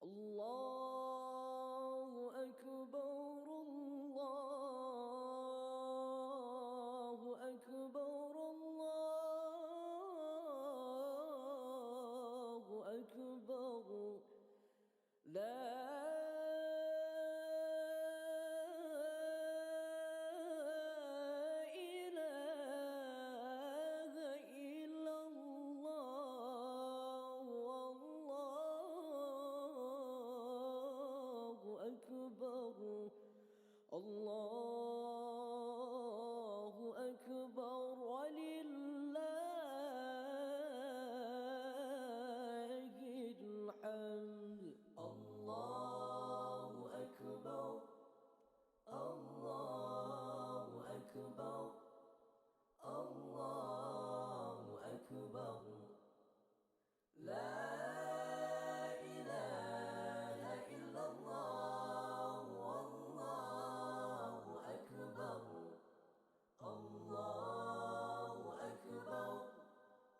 الله أكبر الله أكبر الله أكبر لا إله إلا الله والله أكبر الله أكبر ولله الحمد الله أكبر الله أكبر الله أكبر لا إله إلا الله والله أكبر الله أكبر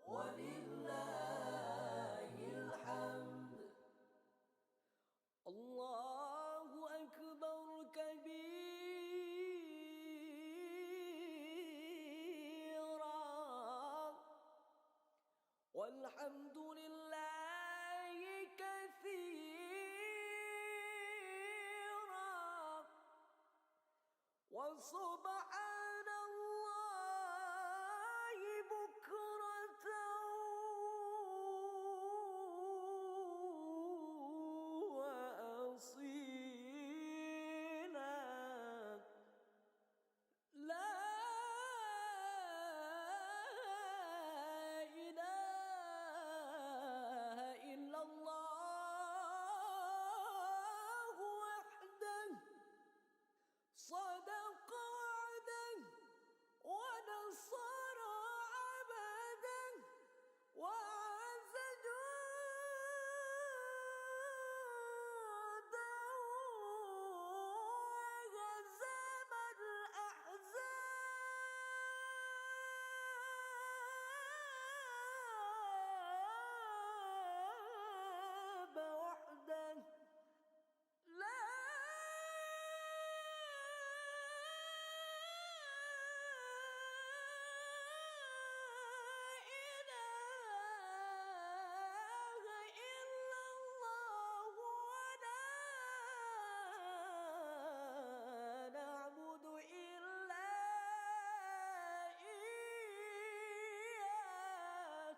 ولله الحمد الله أكبر كبيرا والحمد لله كثيرا وسبحان الله بكرة وأصيلا لا إله إلا الله وحده صدق وعده ونصر عبده وعز جنده وهزم الأحزاب وحده لا إله إلا الله ولا نعبد إلا إياه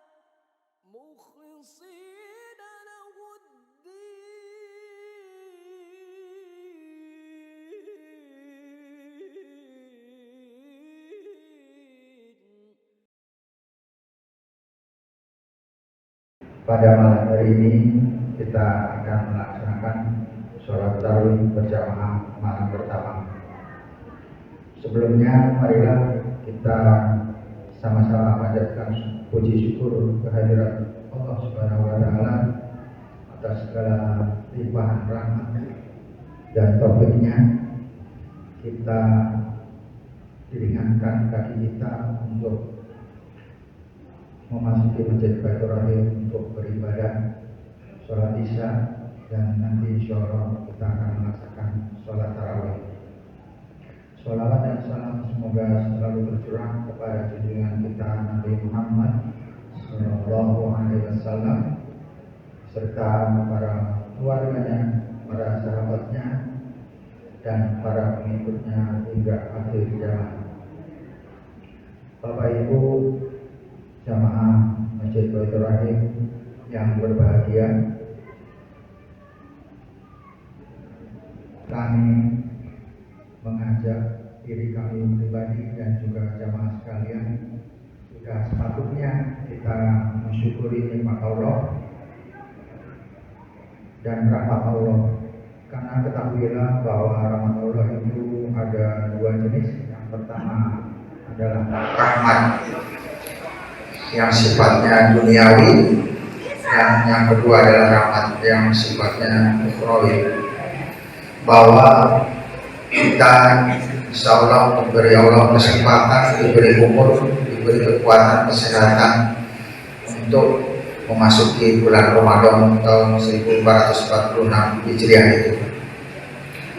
مخلصين له الدين. Pada malam hari ini kita akan melaksanakan sholat tarawih berjamaah malam pertama. Sebelumnya, marilah kita sama-sama panjatkan puji syukur kehadirat Allah Subhanahu wa Ta'ala atas segala limpahan rahmat dan taufiknya. Kita diringankan kaki kita untuk memasuki Masjid Baitur Rahim untuk beribadah sholat isya, dan nanti insya Allah kita akan melaksanakan sholat tarawih. Sholawat dan salam semoga selalu tercurah kepada junjungan kita Nabi Muhammad Sallallahu Alaihi Wasallam serta para keluarganya, para sahabatnya, dan para pengikutnya hingga akhir zaman. Bapak Ibu jamaah Masjid Baitur Rahim yang berbahagia, kami mengajak diri kami pribadi dan juga jamaah sekalian, sudah sepatutnya kita mensyukuri nikmat Allah dan rahmat Allah. Karena ketahuilah bahwa rahmat Allah itu ada dua jenis. Yang pertama adalah rahmat yang sifatnya duniawi, dan yang kedua adalah rahmat yang sifatnya ukhrawi. Bahwa kita insya Allah diberi Allah kesempatan, diberi umur, diberi kekuatan, kesehatan untuk memasuki bulan Ramadan tahun 1446 Hijriah itu,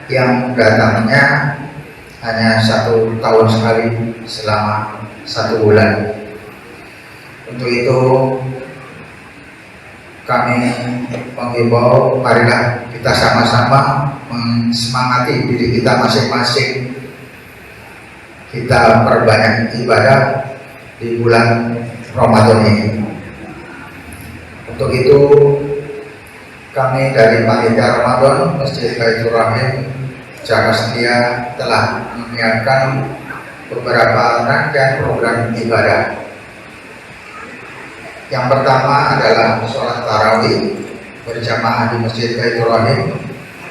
yang datangnya hanya 1 tahun sekali selama 1 bulan. Untuk itu kami menghimbau, marilah kita sama-sama mensemangati diri kita masing-masing. Kita perbanyak ibadah di bulan Ramadan ini. Untuk itu kami dari Panitia Ramadan Masjid Baitur Rahim Jakarta Setia telah menyiapkan beberapa rangkaian program ibadah. Yang pertama adalah sholat tarawih berjamaah di Masjid Baitur Rahim.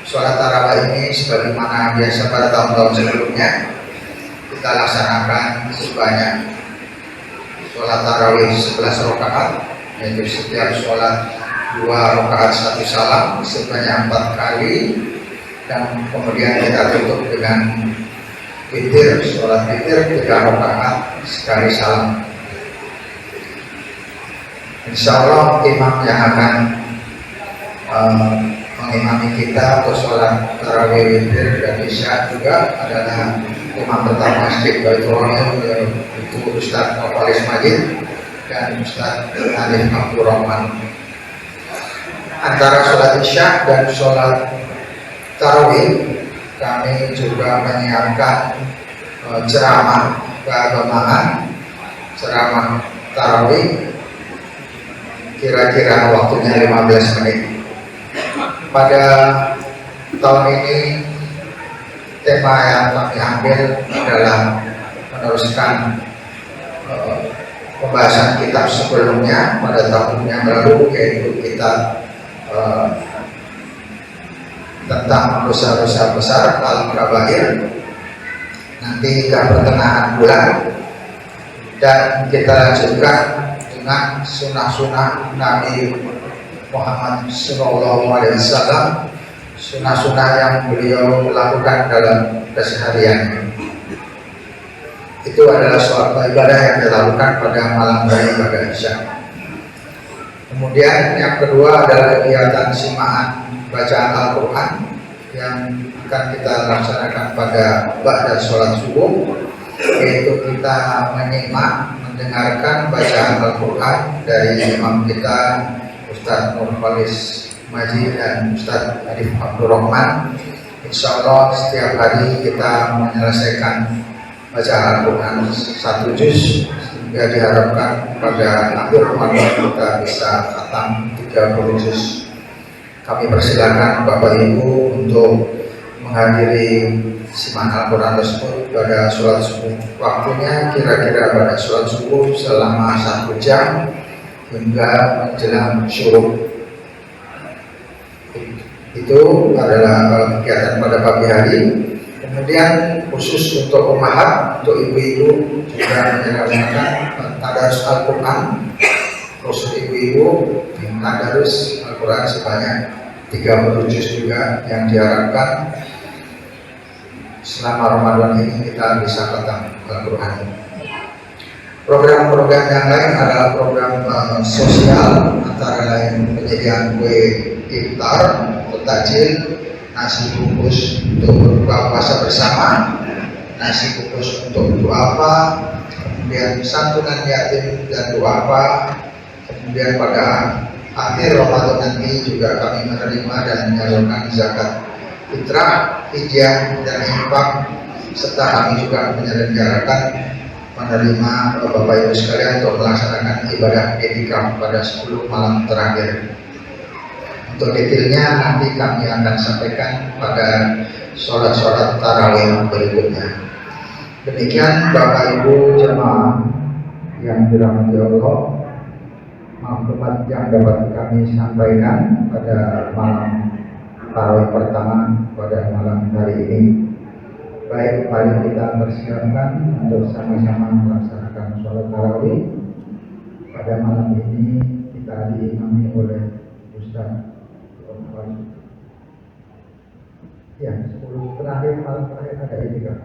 Sholat tarawih ini sebagaimana biasa pada tahun-tahun sebelumnya kita laksanakan sebanyak sholat tarawih 11 rakaat, yaitu setiap sholat 2 rakaat 1 salam sebanyak 4 kali, dan kemudian kita tutup dengan witir, sholat witir 3 rakaat sekali salam. Insya Allah imam yang akan mengimami kita untuk sholat tarawih witir dan isya juga adalah imam pertama Masjid Baitur Rahim, yaitu Ustaz Novalis Majid dan Ustaz Alif Abdul Rahman. Antara sholat isya dan sholat tarawih kami juga menyiapkan ceramah keagamaan, ceramah tarawih kira-kira waktunya 15 menit. Pada tahun ini tema yang kami ambil adalah meneruskan pembahasan kitab sebelumnya pada tahun yang lalu, yaitu kitab tentang dosa-dosa besar Al-Kabair, nanti hingga pertengahan bulan, dan kita lanjutkan dengan sunnah-sunnah Nabi Muhammad SAW, sunnah-sunnah yang beliau lakukan dalam kesehariannya. Itu adalah suatu ibadah yang dilakukan pada malam hari ibadah Isya. Kemudian yang kedua adalah kegiatan simaan bacaan Al-Quran yang akan kita laksanakan pada ba'da sholat subuh, yaitu kita mendengarkan bacaan Al-Quran dari imam kita Ustaz Novalis Majid dan Ustaz Alif Abdul Rahman. Insya Allah setiap hari kita menyelesaikan bacaan Al-Quran 1 juz, sehingga diharapkan pada akhir Ramadan kita bisa khatam 30 juz. Kami persilakan Bapak Ibu untuk menghadiri simaan Al-Quran tersebut pada sholat subuh. Waktunya kira-kira pada sholat subuh selama 1 jam hingga menjelang syuruk. Itu adalah kegiatan pada pagi hari. Kemudian khusus untuk ummahat, untuk ibu-ibu juga menyelenggarakan tadarus Al-Quran. Khusus ibu-ibu tadarus Al-Quran sebanyak 30 juz juga, yang diharapkan selama Ramadan ini kita bisa khatam Al-Quran. Program-program yang lain adalah program sosial, antara lain penyediaan kue iftar atau takjil, nasi bungkus untuk berbuka puasa bersama, nasi bungkus untuk duafa, kemudian santunan yatim dan duafa. Kemudian pada akhir Ramadan nanti juga kami menerima dan menyalurkan zakat fitrah, fidyah dan infak, serta kami juga menyelenggarakan menerima Bapak Ibu sekalian untuk melaksanakan ibadah etikaf pada 10 malam terakhir. Untuk detailnya nanti kami akan sampaikan pada sholat-sholat tarawih berikutnya. Demikian Bapak Ibu jemaah yang dirahmati Allah, maklumat yang dapat kami sampaikan pada malam tarawih pertama pada malam hari ini. Baik, mari kita persiapkan untuk sama-sama melaksanakan sholat tarawih. Pada malam ini kita diimami oleh Ustaz. Ya, 10 terakhir, malam terakhir ada ini kan.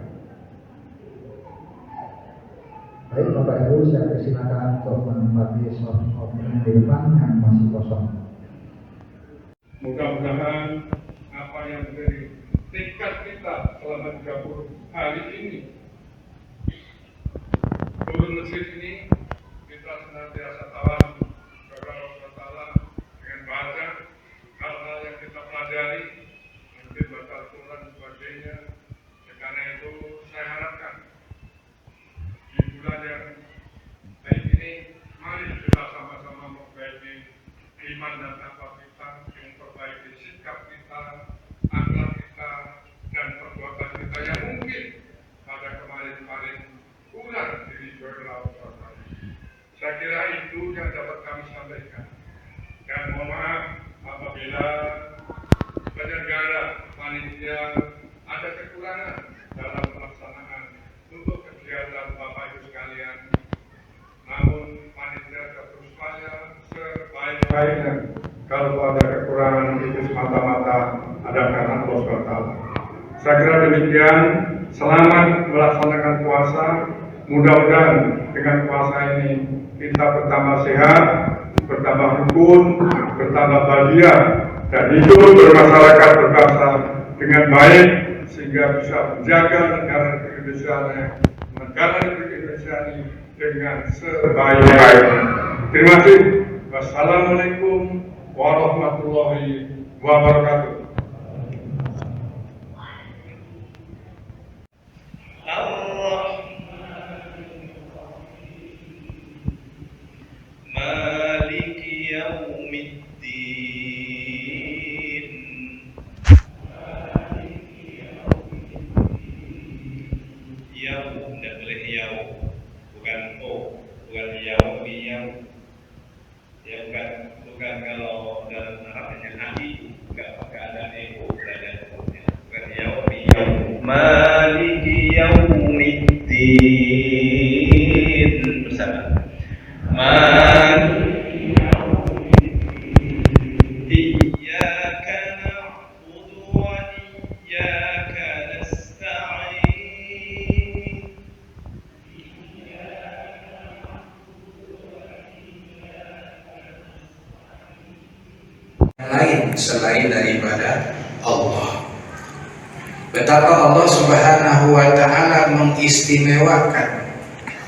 Baik Bapak terlebih dahulu saya persilakan untuk menempati slot opening di depan yang masih kosong. Mudah-mudahan apa yang menjadi tekad kita selama 30 hari ini, turun masjid ini, kita senantiasa tawan kepada Allah Ta'ala dengan baca hal-hal yang kita pelajari, mungkin baca Al-Quran dan sebagainya. Karena itu saya harapkan di bulan yang baik ini, mari kita sama-sama memperbaiki iman dan takwa kita, memperbaiki sikap kita, akhlak kita, dan perbuatan kita yang mungkin pada kemarin-kemarin kurang diridhoi Allah Ta'ala. Saya kira itu yang dapat kami sampaikan. Dan mohon maaf apabila penyelenggara panitia ada kekurangan dalam pelaksanaan untuk kegiatan Bapak Ibu sekalian. Namun panitia terus saya sebaik-baiknya. Kalau ada kekurangan itu semata-mata ada karena Allah SWT. Saya kira demikian. Selamat melaksanakan puasa. Mudah-mudahan dengan puasa ini kita bertambah sehat, bertambah rukun, bertambah bahagia, dan hidup bermasyarakat berbangsa dengan baik sehingga bisa menjaga negara Republik Indonesia ini dengan sebaik-baiknya. Terima kasih. Wassalamualaikum warahmatullahi wabarakatuh. Maliki yaumiddin. Yaum, tidak boleh yaum, bukan o, bukan yaumi yaum. Ya bukan kalau dalam Arab hanya ali, enggak ada ego, enggak ada o-nya. Bukan yaumi yaum. Maliki yaumiddin bersama. Maliki iyyaka na'budu wa iyyaka nasta'in. Lain selain daripada Allah. Betapa Allah Subhanahu wa Ta'ala mengistimewakan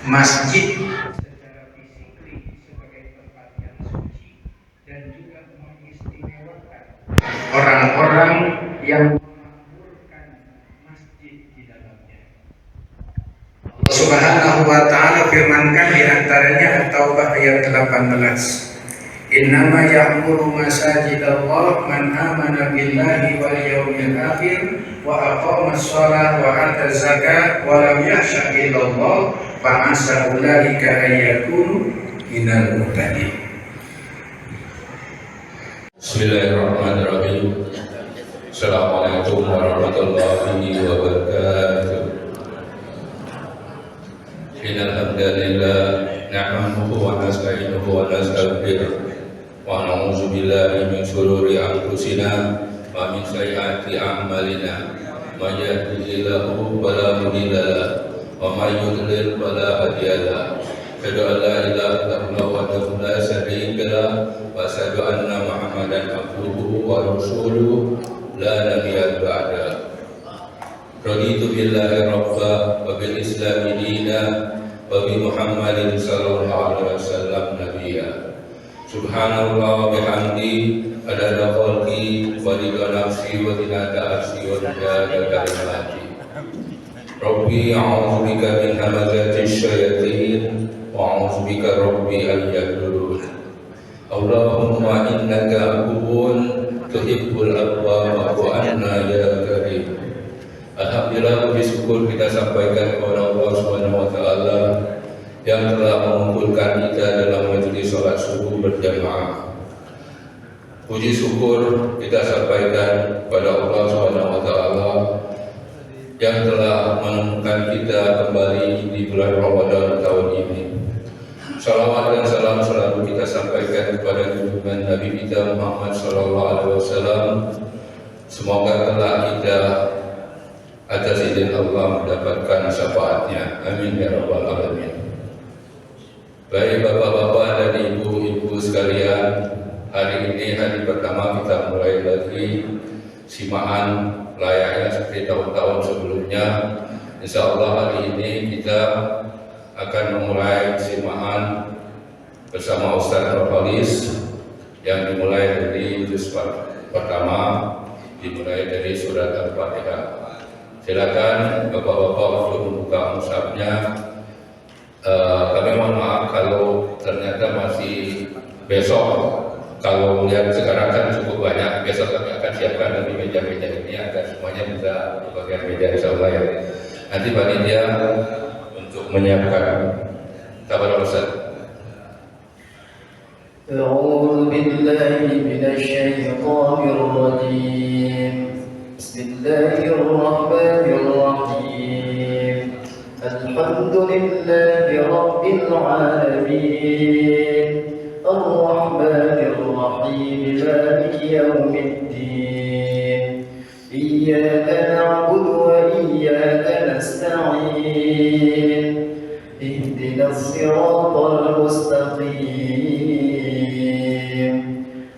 masjid secara fisik sebagai tempat yang suci, dan juga mengistimewakan orang-orang yang memakmurkan masjid di dalamnya. Allah Subhanahu wa Ta'ala firmankan di antaranya At-Taubah ayat 18. Innama ya'muru masajidallah man amana billahi wal yawmil akhir wa aqamas shalah wa ata zakat wa lam yakhsha illallah fa asa ulaika ayyakunu minal muhtadin. Bismillahirrahmanirrahim. Assalamualaikum warahmatullahi wabarakatuh. Innal hamdalillah nahmaduhu wa nasta'inuhu wa nastaghfiruh wa na'udzu billahi min shururi anfusina wa min sayyiati a'malina. May yahdihillahu fala mudilla lahu wa may yudlil fala hadiya lahu. Asyhadu an la ilaha illallah wahdahu la syarika lahu wa asyhadu anna Muhammadan abduhu wa rasuluhu la nabiyya ba'dahu. Raditu billahi rabba wa bil islami dina wa bi Muhammadin sallallahu alaihi wasallam nabiyya. Subhanallah wa bihamdi adada khalqi wa rida nafsi wa zinata arsi wa midada kalimati. Rabbi a'udzu bika min hamazati syayatin wa a'udzu bika rabbi an yahdurun. Allahumma innaka afuwun tuhibbul afwa wa'fu anna ya karim. Alhamdulillah, puji syukur kita sampaikan kepada Allah Subhanahu wa Ta'ala yang telah mengumpulkan kita dalam majelis sholat subuh berjamaah. Puji syukur kita sampaikan kepada Allah Subhanahu wa Ta'ala yang telah menemukan kita kembali di bulan Ramadan tahun ini. Salawat dan salam selalu kita sampaikan kepada junjungan Nabi kita Muhammad sallallahu alaihi wasallam. Semoga kelak kita atas izin Allah mendapatkan syafaatnya. Amin ya rabbal alamin. Baik bapak-bapak dan ibu-ibu sekalian, hari ini hari pertama kita mulai lagi simaan layaknya seperti tahun-tahun sebelumnya. Insya Allah hari ini kita akan memulai simaan bersama Ustaz Nurholis yang dimulai dari juz pertama, dimulai dari surat Al-Fatihah. Silakan bapak-bapak untuk membuka mushafnya. Kami mohon maaf kalau ternyata masih besok. Kalau lihat sekarang kan cukup banyak, besok kami akan siapkan nanti meja-meja ini agar semuanya bisa di bagian meja insya Allah ya. Nanti panitia untuk menyiapkan. Tabarok Ustaz. أعوذ بالله من الشيطان الرجيم بسم الله الرحمن الرحيم الحمد لله رب العالمين الرحمن الرحيم مالك يوم الدين إياك نعبد وإياك نستعين اهدنا الصراط المستقيم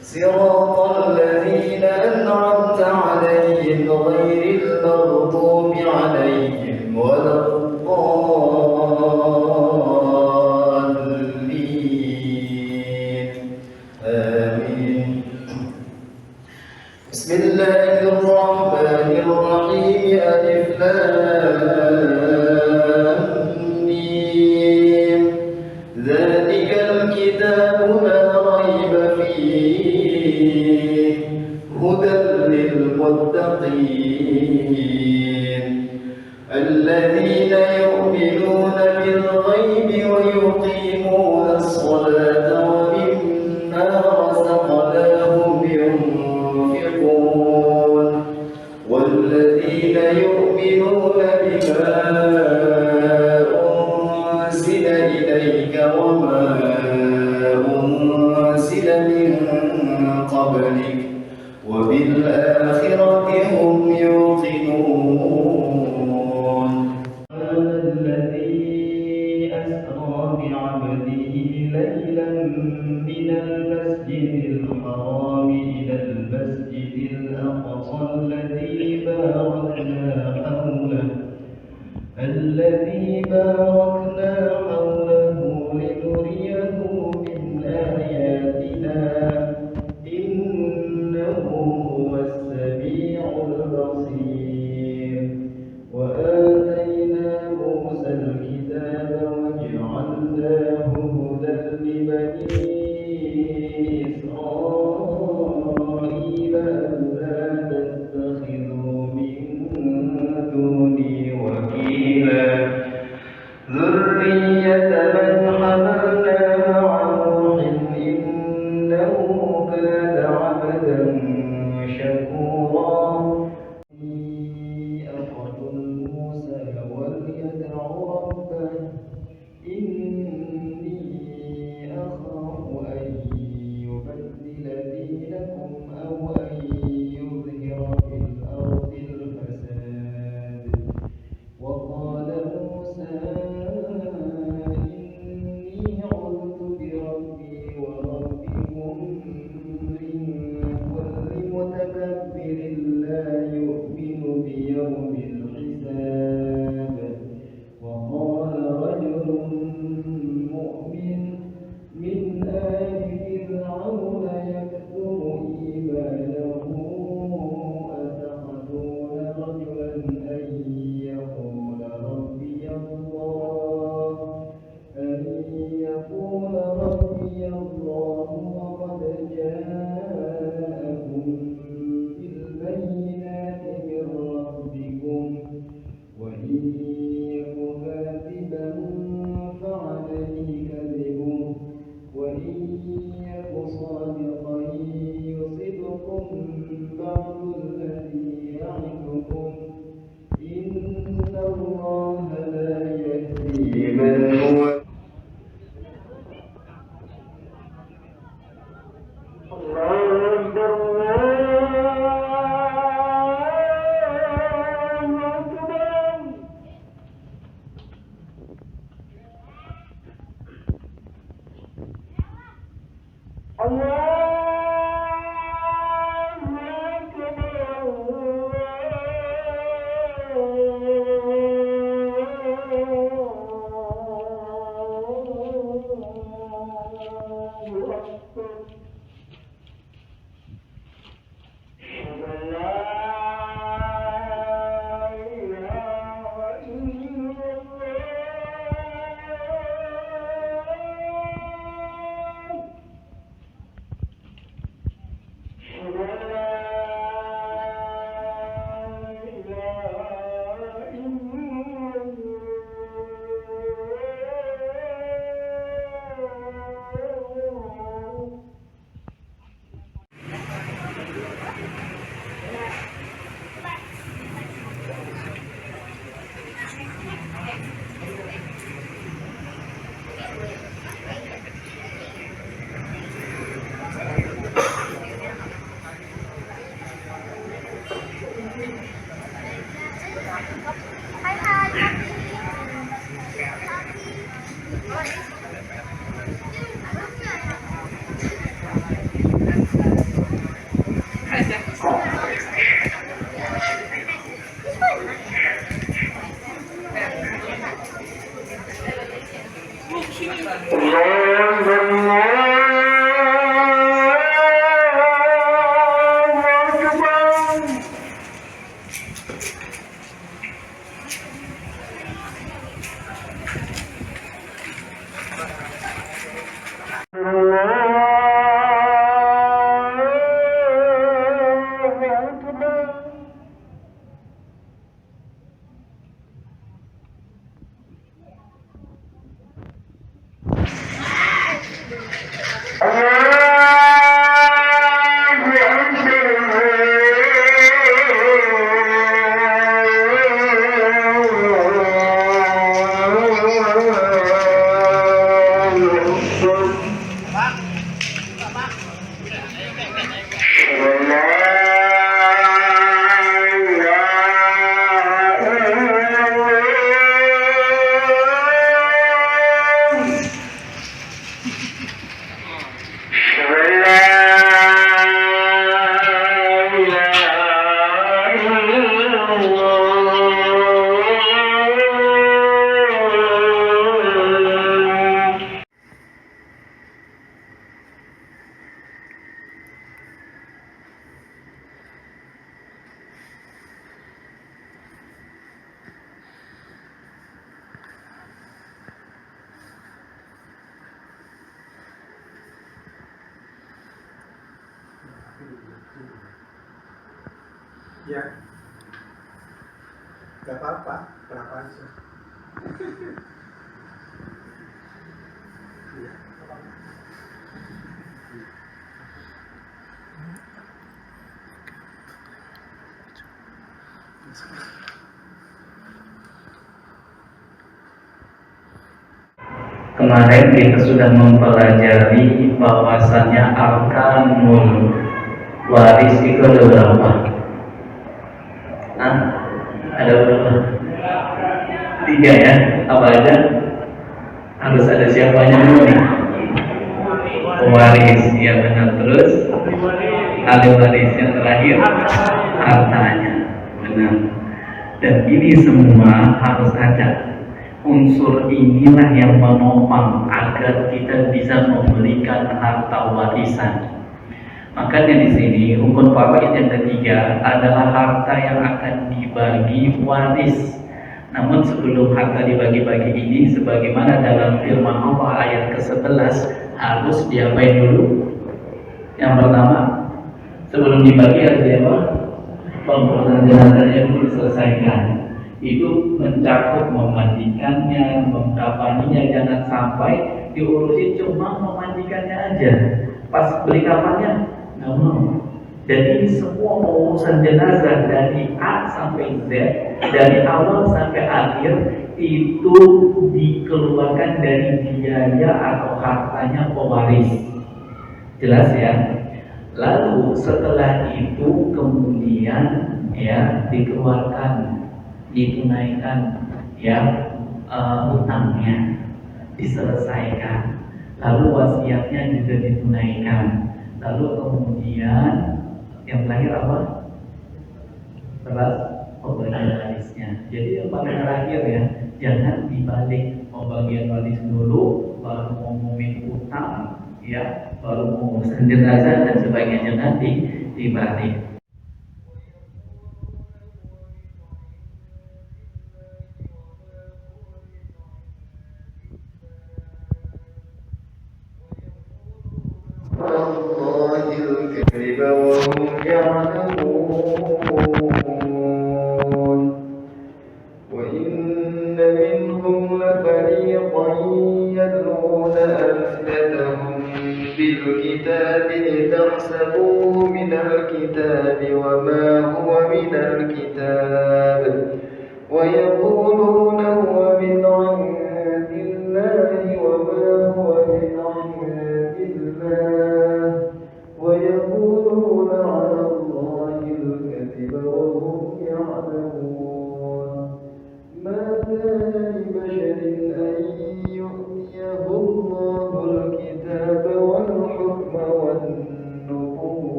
صراط الذين أنعمت عليهم غير المغضوب عليهم ولا الضالين آمين بسم الله الرحمن الرحيم ألف لام ميم ذلك الكتاب لا ريب فيه هدى للمتقين الذين يؤمنون بالغيب ويقيمون الصلاة ومما رزقناهم ينفقون والذين يؤمنون بما أنزل إليك وما أنزل من قبلك وبالآخرة هم يوقنون الذي أسرى بعبده ليلا من المسجد الحرام إلى المسجد الأقصى الذي باركنا حوله لنريه من آياتنا إنه هو السميع البصير وآتينا موسى الكتاب وجعلناه هدى لبني إسرائيل ألا تتخذوا من دوني وكيلا ذرية من حملنا مع نوح إنه كان عبدا شكورا أخذ موسى وليدع ربه إني أخاف أن يبدل دينكم أو أن يظهر في الأرض الفساد وقال موسى إني عذت بربي وربكم من كل متكبر لا يؤمن بيوم الحساب وقال رجل مؤمن من آل فرعون يكتم إيمانه أتقتلون رجلا أن يقول ربي الله وقد جاءكم بالبينات من ربكم وإن يك كاذبا فعليه كذبه وإن يك صادقا يصبكم بعض الذي يعدكم إن الله لا يهدي من هو Ya, gak apa-apa, berapa aja. Iya, gak apa-apa. Kemarin kita sudah mempelajari bahwasannya arkanul waris itu ada berapa? Nah, ada berapa? 3 ya. Apa aja? Harus ada siapanya dulu nih? Pewaris, ya benar. Terus ahli waris yang terakhir hartanya, benar. Dan ini semua harus ada. Unsur inilah yang menopang agar kita bisa memberikan harta warisan. Makanya di sini hukum faraid yang ketiga adalah harta yang akan dibagi waris. Namun sebelum harta dibagi-bagi ini, sebagaimana dalam firman Allah ayat ke-11, harus diapain dulu? Yang pertama, sebelum dibagi harus diapa? Pembuatan jenazahnya dulu diselesaikan. Itu mencakup memandikannya, mengkafaninya, jangan sampai diurusin cuma memandikannya aja. Pas beli kafannya nggak mau. Jadi semua urusan jenazah dari A sampai Z, dari awal sampai akhir itu dikeluarkan dari biaya atau hartanya pewaris. Jelas ya? Lalu setelah itu kemudian ya dikeluarkan, ditunaikan ya hutangnya, diselesaikan, lalu wasiatnya juga ditunaikan, lalu kemudian yang terakhir apa? Setelah pembagian warisnya. Jadi yang paling terakhir ya, jangan dibalik, pembagian waris dulu, baru ngomongin hutang, ya, baru ngomongin jenazah dan sebagainya, nanti dibalik. الكذب وهم يعلمون وإن منهم لفريقا يلون ألسنتهم بالكتاب لتحسبوه من الكتاب وما هو من الكتاب ويقولون هو من عند الله وما هو من عند الله ويقولون على الله الكذب وهم يعلمون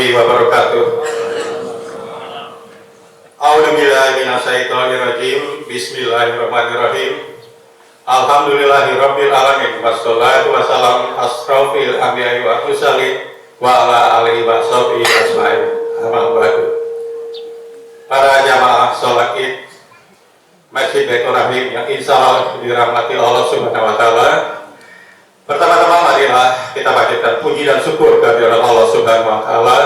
warahmatullahi wabarakatuh. A'udzubillahi minasyaitonirrajim. Bismillahirrahmanirrahim. Alhamdulillahirabbil alamin. Wassalatu wassalamu asrofil anbiya'i wa mursalin wa ala alihi wa sahbihi ajmain. Amma ba'du. Para jamaah salat Id Masjid Baitur Rahim yang insyaallah dirahmati Allah Subhanahu wa taala. Pertama-tama marilah kita panjatkan puji dan syukur kehadirat Allah Subhanahu wa taala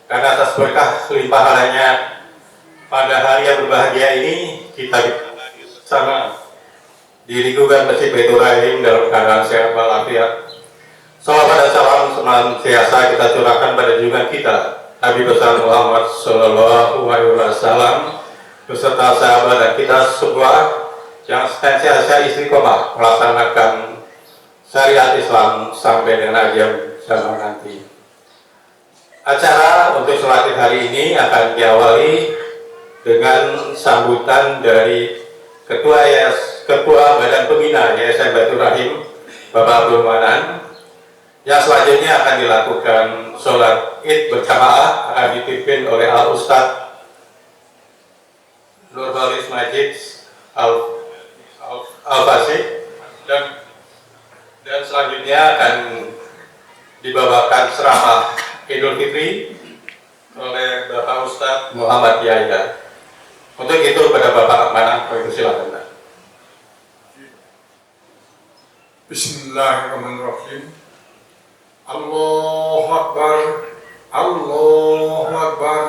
karena atas berkah limpahannya pada hari yang berbahagia ini kita bersama di lingkungan Masjid Baitur Rahim dalam keadaan sehat walafiat. Salawat dan salam senantiasa kita curahkan pada junjungan kita Nabi besar Muhammad Sallallahu Alaihi Wasallam beserta sahabat dan kita semua yang senantiasa istiqomah melaksanakan syariat Islam sampai dengan akhir zaman nanti. Acara untuk sholat Id hari ini akan diawali dengan sambutan dari Ketua Badan Pembina Yayasan Baitur Rahim, Bapak Abdul Manan. Yang selanjutnya akan dilakukan sholat Id berjamaah akan dipimpin oleh Al Ustadz Nurholis Majid Al-Fasih dan selanjutnya akan dibawakan ceramah Idul Fitri oleh Bapak Ustadz Muhammad Yahya. Untuk itu pada Bapak Manang, silakan. Bismillahirrahmanirrahim. Allahu Akbar, Allahu Akbar,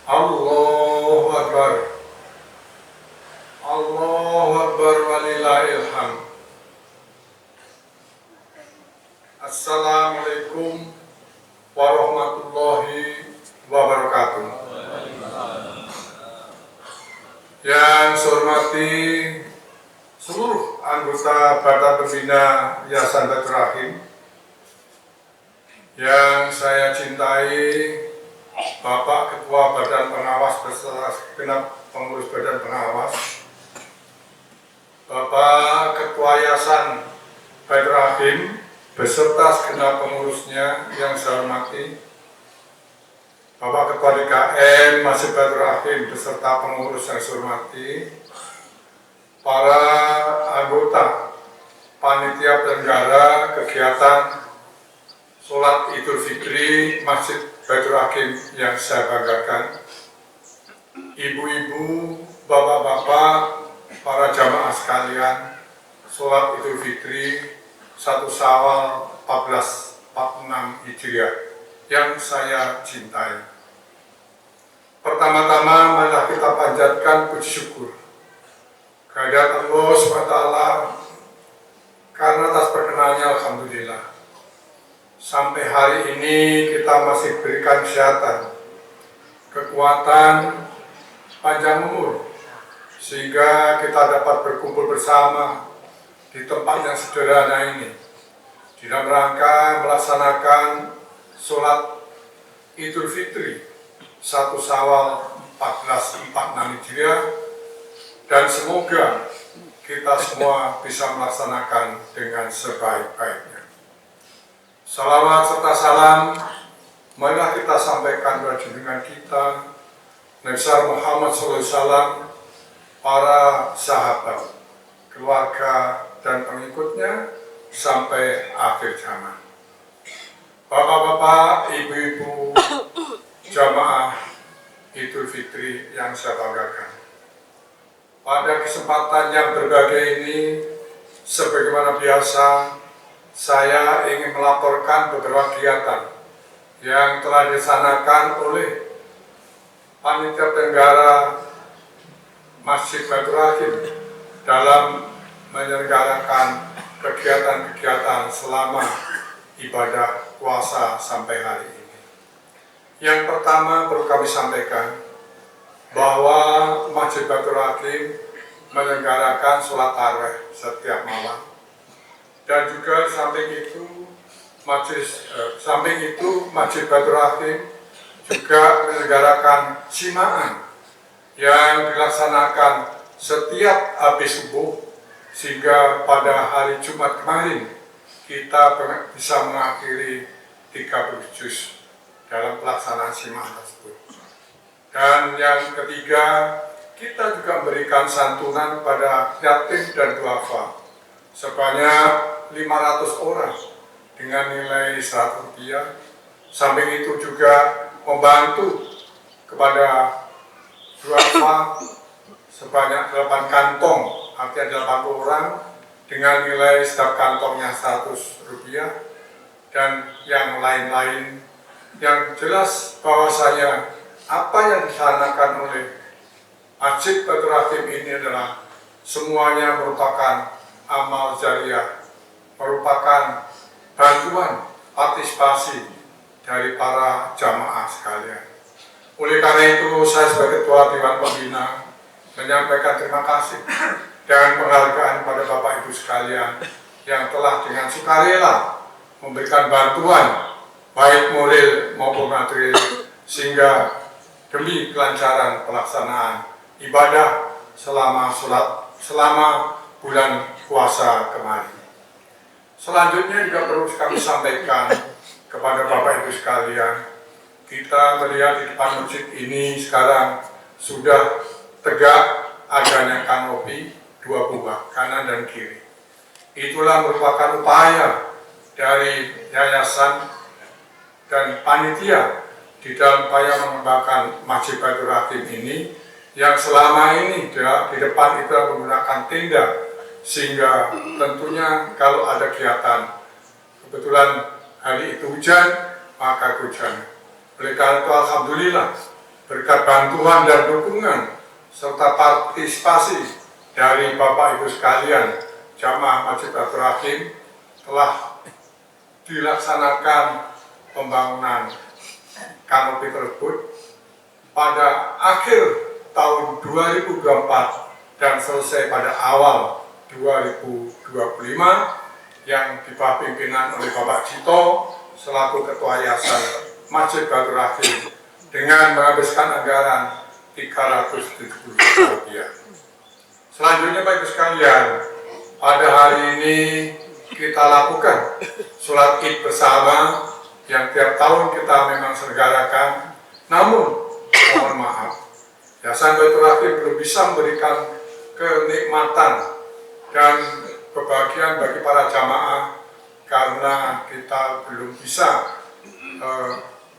Allahu Akbar. Allahu Akbar walillahil hamd. Assalamualaikum warahmatullahi wabarakatuh. Yang saya hormati seluruh anggota Badan Pembina Yayasan Baitur Rahim, yang saya cintai Bapak Ketua Badan Pengawas beserta segenap pengurus Badan Pengawas, Bapak Ketua Yayasan Baitur Rahim beserta segenap pengurusnya yang saya hormati, Bapak Ketua DKM Masjid Baitur Rahim beserta pengurus yang saya hormati, para anggota panitia penyelenggara kegiatan sholat Idul Fitri Masjid Baitur Rahim yang saya banggakan, ibu-ibu, bapak-bapak, para jamaah sekalian, sholat Idul Fitri 1 Syawal 1446 Hijriah yang saya cintai. Pertama-tama marilah kita panjatkan puji syukur kehadirat Allah SWT karena atas perkenannya alhamdulillah sampai hari ini kita masih berikan kesehatan, kekuatan, panjang umur sehingga kita dapat berkumpul bersama di tempat yang sederhana ini dalam rangka melaksanakan sholat Idul Fitri 1 Syawal 1446 Hijriah, dan semoga kita semua bisa melaksanakan dengan sebaik-baiknya. Salawat serta salam marilah kita sampaikan kepada junjungan kita Nabi besar Muhammad SAW, para sahabat, keluarga dan pengikutnya sampai akhir zaman. Bapak-bapak, ibu-ibu, jamaah Idul Fitri yang saya banggakan. Pada kesempatan yang berbahagia ini, sebagaimana biasa, saya ingin melaporkan beberapa kegiatan yang telah dilaksanakan oleh panitia penyelenggara Masjid Baitur Rahim dalam menyelenggarakan kegiatan-kegiatan selama ibadah puasa sampai hari ini. Yang pertama perlu kami sampaikan bahwa Masjid Baitur Rahim menyelenggarakan sholat tarawih setiap malam, dan juga samping itu Masjid Baitur Rahim juga menyelenggarakan jimaan yang dilaksanakan setiap habis subuh, sehingga pada hari Jumat kemarin kita bisa mengakhiri 30 juz dalam pelaksanaan SIMA tersebut. Dan yang ketiga, kita juga memberikan santunan pada yatim dan duafa sebanyak 500 orang dengan nilai Rp100. Samping itu juga membantu kepada duafa sebanyak 8 kantong, artinya 80 orang dengan nilai setiap kantongnya Rp100, dan yang lain-lain. Yang jelas bahwasanya apa yang dilaksanakan oleh Masjid Baitur Rahim ini adalah semuanya merupakan amal jariah, merupakan bantuan partisipasi dari para jamaah sekalian. Oleh karena itu, saya sebagai Ketua Dewan Pembina menyampaikan terima kasih dan penghargaan pada Bapak Ibu sekalian yang telah dengan sukarela memberikan bantuan baik moral maupun material sehingga demi kelancaran pelaksanaan ibadah selama bulan puasa kemarin. Selanjutnya juga perlu kami sampaikan kepada Bapak Ibu sekalian, kita melihat di depan masjid ini sekarang sudah tegak adanya kanopi 2 buah, kanan dan kiri. Itulah merupakan upaya dari yayasan dan panitia di dalam upaya mengembangkan Masjid Baitur Rahim ini, yang selama ini di depan itu menggunakan tenda, sehingga tentunya kalau ada kegiatan, kebetulan hari itu hujan, maka hujan. Oleh karena itu alhamdulillah berkat bantuan dan dukungan serta partisipasi dari Bapak Ibu sekalian, jamaah Masjid Baitur Rahim telah dilaksanakan pembangunan kanopi tersebut pada akhir tahun 2024 dan selesai pada awal 2025 yang di bawah pimpinan oleh Bapak Cito selaku Ketua Yayasan Masjid Baitur Rahim dengan menghabiskan anggaran Rp370 juta. Selanjutnya Bapak Ibu sekalian, pada hari ini kita lakukan sholat Id bersama yang tiap tahun kita memang selenggarakan. Namun mohon maaf, Yayasan Baitur Rahim belum bisa memberikan kenikmatan dan kebahagiaan bagi para jamaah karena kita belum bisa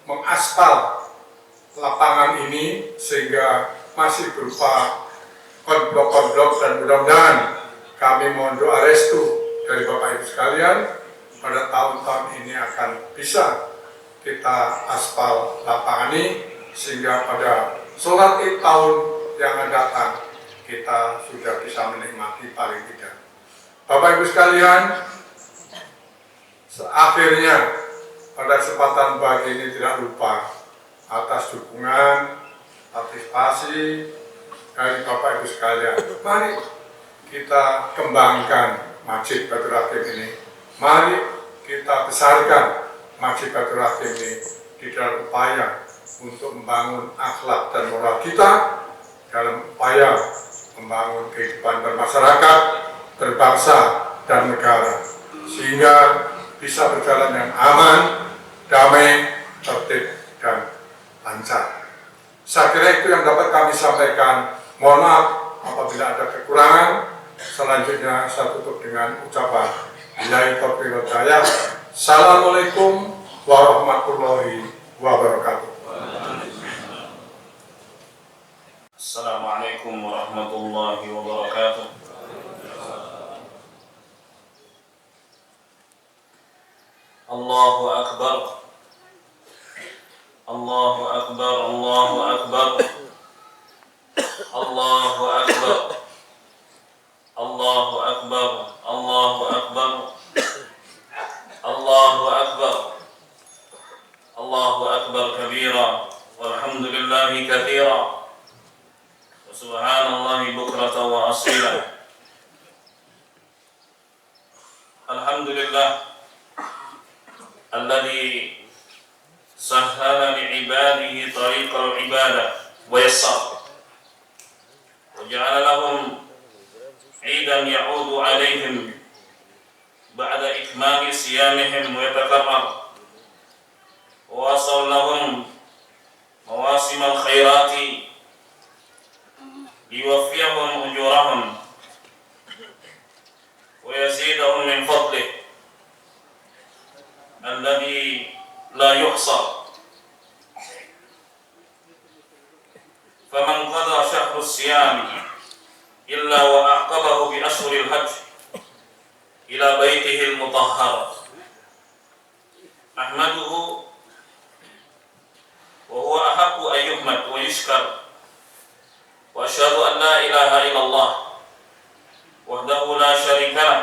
mengaspal lapangan ini sehingga masih berupa konblok-konblok, dan mudah-mudahan kami mohon doa restu dari Bapak Ibu sekalian pada tahun-tahun ini akan bisa kita aspal lapangan ini sehingga pada sholat Id tahun yang akan datang kita sudah bisa menikmati paling tidak. Bapak Ibu sekalian, akhirnya pada kesempatan pagi ini tidak lupa atas dukungan, partisipasi dari Bapak Ibu sekalian. Mari kita kembangkan Masjid Baitur Rahim ini. Mari kita besarkan Masjid Baitur Rahim ini di dalam upaya untuk membangun akhlak dan moral kita, dalam upaya membangun kehidupan bermasyarakat, berbangsa dan negara, sehingga bisa berjalan yang aman, damai, tertib, dan lancar. Saya kira itu yang dapat kami sampaikan. Mohon maaf apabila ada kekurangan. Selanjutnya saya tutup dengan ucapan billahi taufiq wal hidayah. Assalamualaikum warahmatullahi wabarakatuh. Assalamualaikum warahmatullahi wabarakatuh. Allahu Akbar. Allahu Akbar. Allahu Akbar. Allahu Akbar. Allahu Akbar. Allahu Akbar. Allahu Akbar. Allahu Akbar kabira walhamdulillahi katsira wa subhanallahi bukratan wa asila. Alhamdulillah alladzi sahhala li'ibadihi tariqal ibadah wa yassar wa ja'ala lahum 'idan ya'udu 'alaihim ba'da ikmali siyamihim wa yatakarrar wa wasal lahum faman qada syahrus siyam illa wa aqabahu bi ashhuril hajj ila baitihi al-mutahhar ahmaduhu wa huwa ahaqqu an yuhmad wa yushkar wa asyhadu an la ilaha illallah wahdahu la syarika lah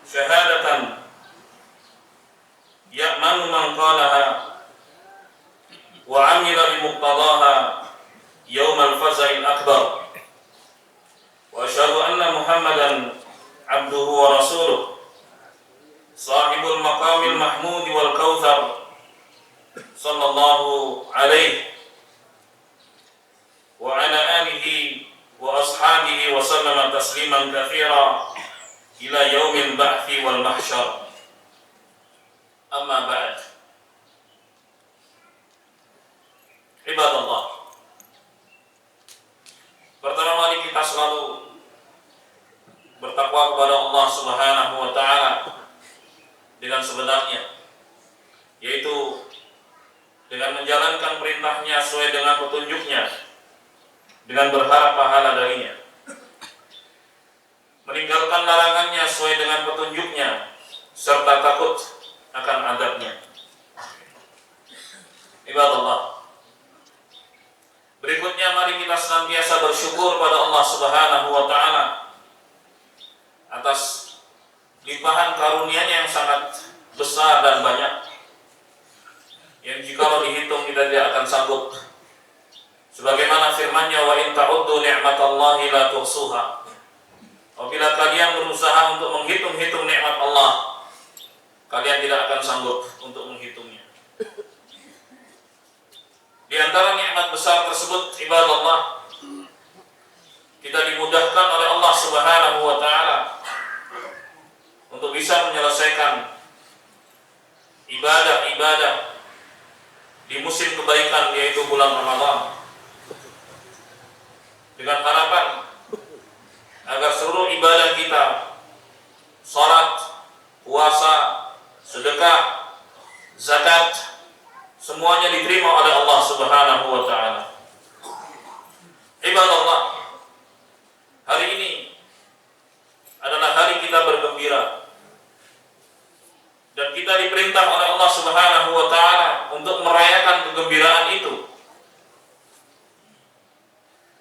syahadatan ya'manu man qalaha wa 'amila bi muqtadaha yawm al-faza'il akbar wa asyhadu anna Muhammadan abduhu wa rasuluh sahibul maqamil mahmud wal kautsar sallallahu alaihi wa ala alihi wa ashabihi wa sallama tasliman katsira ila yaumil ba'thi wal mahsyar. Amma ba'd. Ibadallah. Pertama mari kita selalu bertakwa kepada Allah Subhanahu wa taala dengan sebenarnya, yaitu dengan menjalankan perintahnya sesuai dengan petunjuknya, dengan berharap pahala darinya, meninggalkan larangannya sesuai dengan petunjuknya, serta takut akan azabnya. Ibadallah. Berikutnya mari kita senantiasa bersyukur pada Allah Subhanahu wa taala atas limpahan karunia-Nya yang sangat besar dan banyak, yang jikalau dihitung kita tidak akan sanggup. Sebagaimana firman-Nya, wa in ta'uddu ni'matallahi la tuhsuha. Apabila kalian berusaha untuk menghitung-hitung nikmat Allah, kalian tidak akan sanggup untuk menghitungnya. Di antara nikmat besar tersebut, ibadallah, kita dimudahkan oleh Allah Subhanahu wa taala untuk bisa menyelesaikan ibadah-ibadah di musim kebaikan, yaitu bulan Ramadan, dengan harapan agar seluruh ibadah kita, salat, puasa, sedekah, zakat, semuanya diterima oleh Allah Subhanahu wa taala. Ibadallah, hari ini adalah hari kita bergembira, dan kita diperintah oleh Allah Subhanahu wa taala untuk merayakan kegembiraan itu.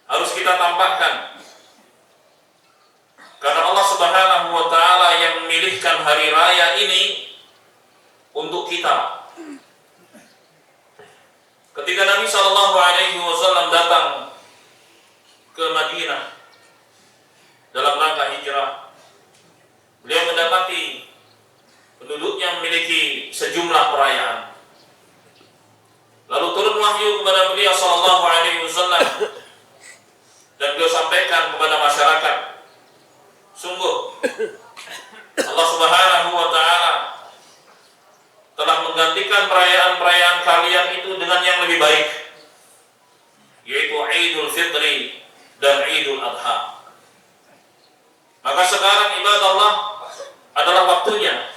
Harus kita tampakkan, karena Allah Subhanahu wa taala yang memilihkan hari raya ini untuk kita. Ketika Nabi sallallahu alaihi wasallam datang ke Madinah dalam rangka hijrah, beliau mendapati penduduknya memiliki sejumlah perayaan. Lalu turun wahyu kepada beliau sallallahu alaihi wasallam, dan beliau sampaikan kepada masyarakat, sungguh Allah Subhanahu wa taala telah menggantikan perayaan-perayaan kalian itu dengan yang lebih baik, yaitu Idul Fitri dan Idul Adha. Maka sekarang ibadallah adalah waktunya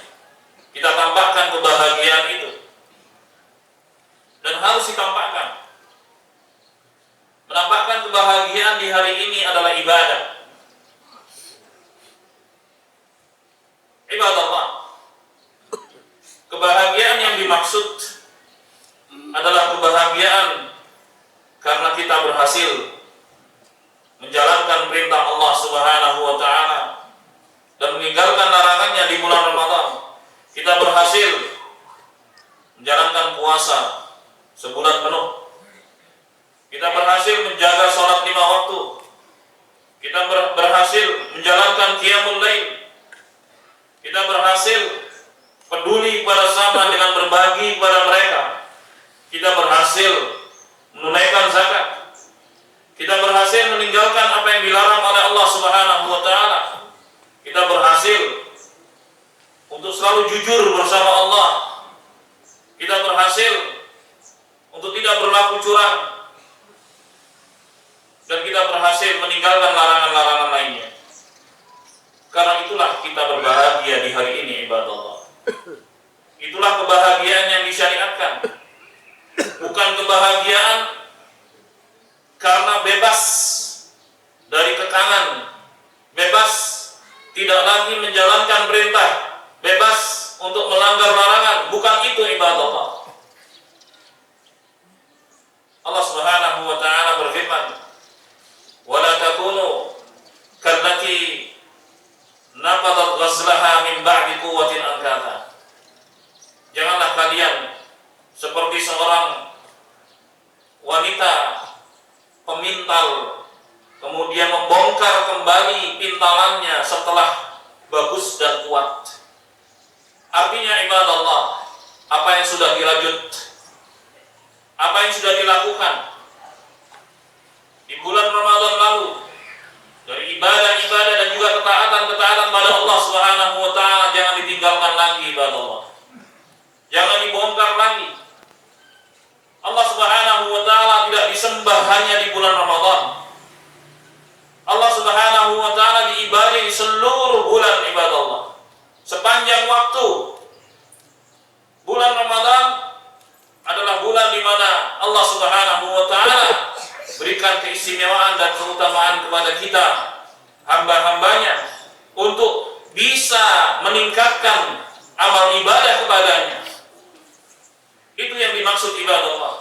kita tampakkan kebahagiaan itu, dan harus ditampakkan. Menampakkan kebahagiaan di hari ini adalah ibadah. Ibadallah, kebahagiaan yang dimaksud adalah kebahagiaan karena kita berhasil menjalankan perintah Allah Subhanahu wa taala dan meninggalkan larangannya di bulan Ramadan. Kita berhasil menjalankan puasa sebulan penuh. Kita berhasil menjaga sholat 5 waktu. Kita berhasil menjalankan qiyamul lail. Kita berhasil peduli kepada sama dengan berbagi kepada mereka. Kita berhasil menunaikan zakat. Kita berhasil meninggalkan apa yang dilarang oleh Allah Subhanahu wa taala. Kita berhasil untuk selalu jujur bersama Allah. Kita berhasil untuk tidak berlaku curang. Dan kita berhasil meninggalkan larangan-larangan lainnya. Karena itulah kita berbahagia di hari ini, ibadallah. Itulah kebahagiaan yang disyariatkan. Bukan kebahagiaan tidak lagi menjalankan perintah, bebas untuk melanggar larangan. Bukan itu ibadah Allah. Allah Subhanahu wa taala berfirman, "Wa la takunu kallati naqadat ghazlaha min ba'di quwwatin ankatha." Janganlah kalian seperti seorang wanita pemintal kemudian membongkar kembali pintalannya setelah bagus dan kuat. Artinya ibadah Allah, apa yang sudah dirajut, apa yang sudah dilakukan di bulan Ramadan lalu dari ibadah-ibadah dan juga ketaatan-ketaatan pada Allah Subhanahu wa taala, jangan ditinggalkan lagi ibadah Allah. Jangan dibongkar lagi. Allah Subhanahu wa taala tidak disembah hanya di bulan Ramadan. Allah Subhanahu wa taala diibadahi seluruh bulan ibadah Allah. Sepanjang waktu bulan Ramadan adalah bulan di mana Allah Subhanahu wa taala berikan keistimewaan dan keutamaan kepada kita hamba-hambanya untuk bisa meningkatkan amal ibadah kepadanya. Itu yang dimaksud ibadah Allah.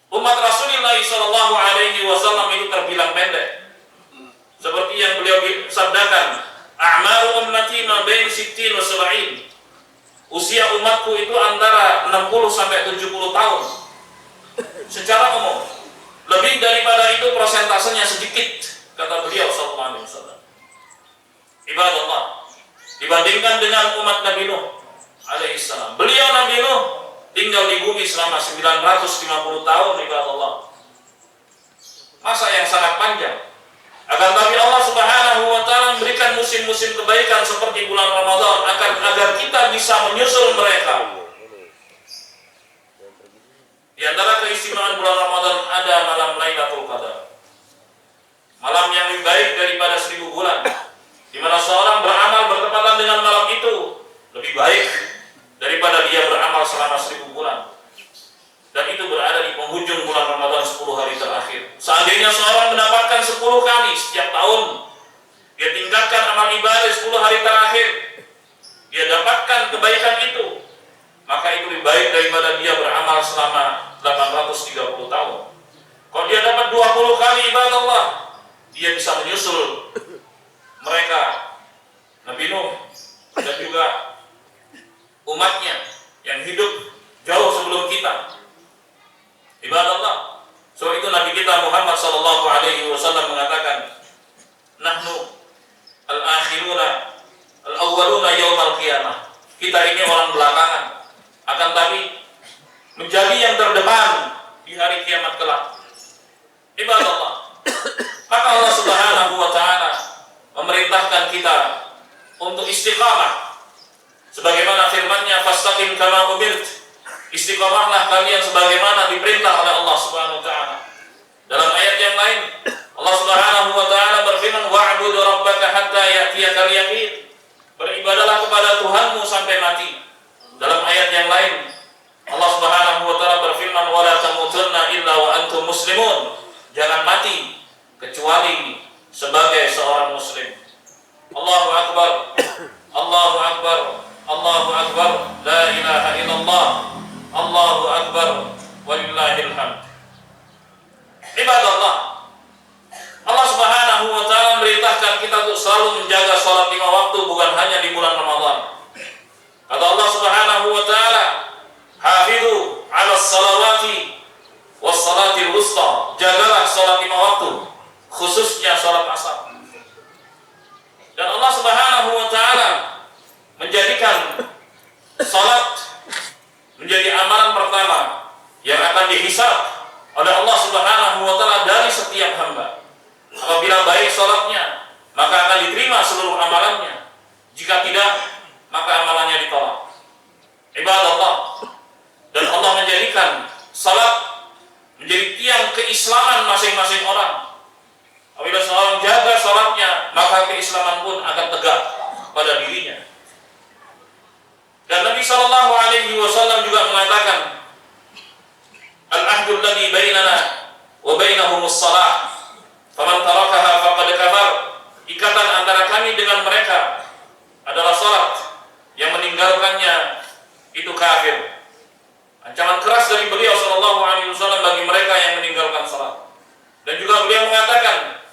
Umat Rasulullah sallallahu alaihi wasallam itu terbilang pendek. Seperti yang beliau sabdakan, "A'maru ummati ma bain 60 wa 70." Usia umatku itu antara 60 sampai 70 tahun. Secara umum, lebih daripada itu persentasenya sedikit, kata beliau sallallahu alaihi wasallam. Ibadah Allah dibandingkan dengan umat Nabi Nuh alaihi salam. Beliau Nabi Nuh tinggal di bumi selama 950 tahun ibadah Allah. Masa yang sangat panjang. Akan tapi Allah Subhanahu wa taala memberikan musim-musim kebaikan seperti bulan Ramadan agar kita bisa menyusul mereka. Di antara keistimewaan bulan Ramadan ada malam Lailatul Qadar. Malam yang lebih baik daripada 1000 bulan. Di mana seorang beramal bertepatan dengan malam itu lebih baik daripada dia beramal selama 1000 bulan. Dan itu berada di penghujung bulan Ramadan 10 hari terakhir. Seandainya seorang mendapatkan 10 kali setiap tahun, dia tingkatkan amal ibadah 10 hari terakhir, dia dapatkan kebaikan itu, maka itu lebih baik daripada dia beramal selama 830 tahun. Kalau dia dapat 20 kali ibadah Allah, dia bisa menyusul mereka, Nabi Nuh dan juga umatnya yang hidup jauh sebelum kita. Ibadah Allah. So itu Nabi kita Muhammad sallallahu alaihi wasallam mengatakan, "Nahnu al-akhiruna al-awwaluna yaumal qiyamah." Kita ini orang belakangan, akan tapi menjadi yang terdepan di hari kiamat kelak. Ibadah Allah. Maka Allah Subhanahu wa taala memerintahkan kita untuk istiqamah. Sebagaimana firman-Nya, "Fastaqim kama umirt." Istiqamahlah kalian sebagaimana diperintah oleh Allah Subhanahu wa taala. Dalam ayat yang lain, Allah Subhanahu wa taala berfirman, "Wa'bud rabbaka hatta ya'tiyakal yaqin." Beribadahlah kepada Tuhanmu sampai mati. Dalam ayat yang lain, Allah Subhanahu wa taala berfirman, "Wa la tamutunna illa wa antum muslimun." Jangan mati kecuali sebagai seorang muslim. Allahu akbar. Allahu akbar. Allahu akbar. La ilaha illallah. Allahu akbar. Walillahil hamd. Ibadah Allah. Allah Subhanahu wa taala memerintahkan kita untuk selalu menjaga salat 5 waktu, bukan hanya di bulan Ramadan. Kata Allah Subhanahu wa taala, "Hafidhu 'alas salawati was salatil wusta." Jagalah salat 5 waktu, khususnya salat asar. Dan Allah Subhanahu wa taala menjadikan salat menjadi amalan pertama yang akan dihisab oleh Allah Subhanahu wa taala dari setiap hamba. Apabila baik salatnya, maka akan diterima seluruh amalannya. Jika tidak, maka amalannya ditolak. Ibadah Allah. Dan Allah menjadikan salat menjadi tiang keislaman masing-masing orang. Apabila seorang jaga salatnya, maka keislaman pun akan tegak pada dirinya. Dan Nabi sallallahu alaihi wasallam juga mengatakan, "Al-ahdu alladhi bainana wa bainahumus shalah, faman tarakaha faqad kafar." meninggalkannya itu kafir. Ancaman keras dari beliau sallallahu alaihi wasallam bagi mereka yang meninggalkan salat. Dan juga beliau mengatakan,